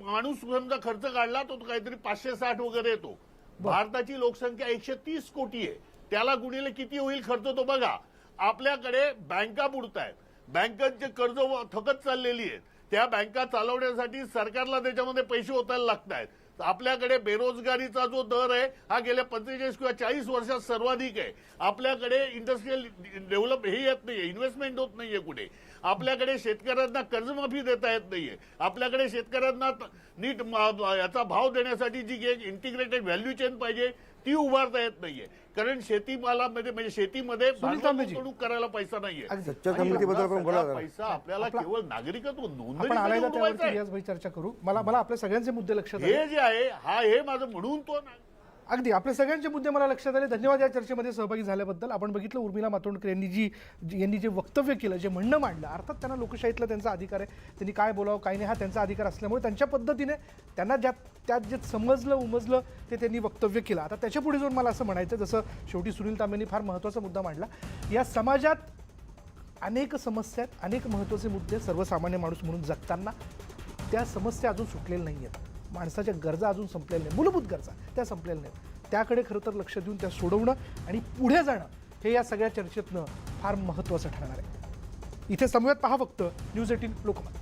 Speaker 8: माणूस समजा खर्च काढला तो काहीतरी 560 वगैरे येतो. भारताची लोकसंख्या 130 कोटी आहे, त्याला गुणिले किती होईल खर्च तो बघा. आपल्याकडे बँका बुडतायत, बँकांचे कर्ज थकत चाललेली आहेत, त्या बँका चालवण्यासाठी सरकारला त्याच्यामध्ये पैसे ओतायला लागत आहेत. आपल्याकडे बेरोजगारीचा जो दर आहे हा गेल्या 45 किंवा 40 वर्षात सर्वाधिक आहे. आपल्याकडे इंडस्ट्रियल डेव्हलप हे येत नाहीये, इन्व्हेस्टमेंट होत नाहीये कुठे. आपल्याकडे शेतकऱ्यांना कर्जमाफी देता येत नाहीये. आपल्याकडे शेतकऱ्यांना नीट याचा भाव देण्यासाठी जी एक इंटिग्रेटेड व्हॅल्यू चेन पाहिजे ती उभारता येत नाहीये, कारण शेतीमालामध्ये म्हणजे शेतीमध्ये गुंतवणूक करायला पैसा नाहीये.
Speaker 6: सच्चर कमिटीबद्दल पण बोला जरा.
Speaker 8: पैसा आपल्याला केवळ नागरिकत्व
Speaker 1: आपण
Speaker 8: नोंदणी
Speaker 1: आलायला त्यावरती रियाजभाई चर्चा करू. मला आपल्या सगळ्यांचे मुद्दे लक्षात आले.
Speaker 8: हे जे आहे हे माझं म्हणून तो
Speaker 1: अगदी आपले सगळ्यांचे मुद्दे मला लक्षात आले. धन्यवाद या चर्चेमध्ये सहभागी झाल्याबद्दल. आपण बघितलं उर्मिला मातोंडकर यांनी जे वक्तव्य केलं, जे म्हणणं मांडलं, अर्थात त्यांना लोकशाहीतला त्यांचा अधिकार आहे, त्यांनी काय बोलावं काय नाही हा त्यांचा अधिकार असल्यामुळे त्यांच्या पद्धतीने त्यांना त्यात जे समजलं उमजलं ते त्यांनी वक्तव्य केलं. आता त्याच्या पुढे जाऊन मला असं म्हणायचं, जसं शेवटी सुनील तांबेंनी फार महत्त्वाचा मुद्दा मांडला, या समाजात अनेक समस्या आहेत, अनेक महत्त्वाचे मुद्दे सर्वसामान्य माणूस म्हणून जगताना त्या समस्या अजून सुटलेल्या नाही आहेत. माणसाच्या गरजा अजून संपलेल्या नाही, मूलभूत गरजा त्या संपलेल्या नाहीत. त्याकडे खरं तर लक्ष देऊन त्या सोडवणं आणि पुढे जाणं हे या सगळ्या चर्चेतनं फार महत्त्वाचं ठरणार आहे. इथे समूयात पहा फक्त न्यूज 18 लोकमत.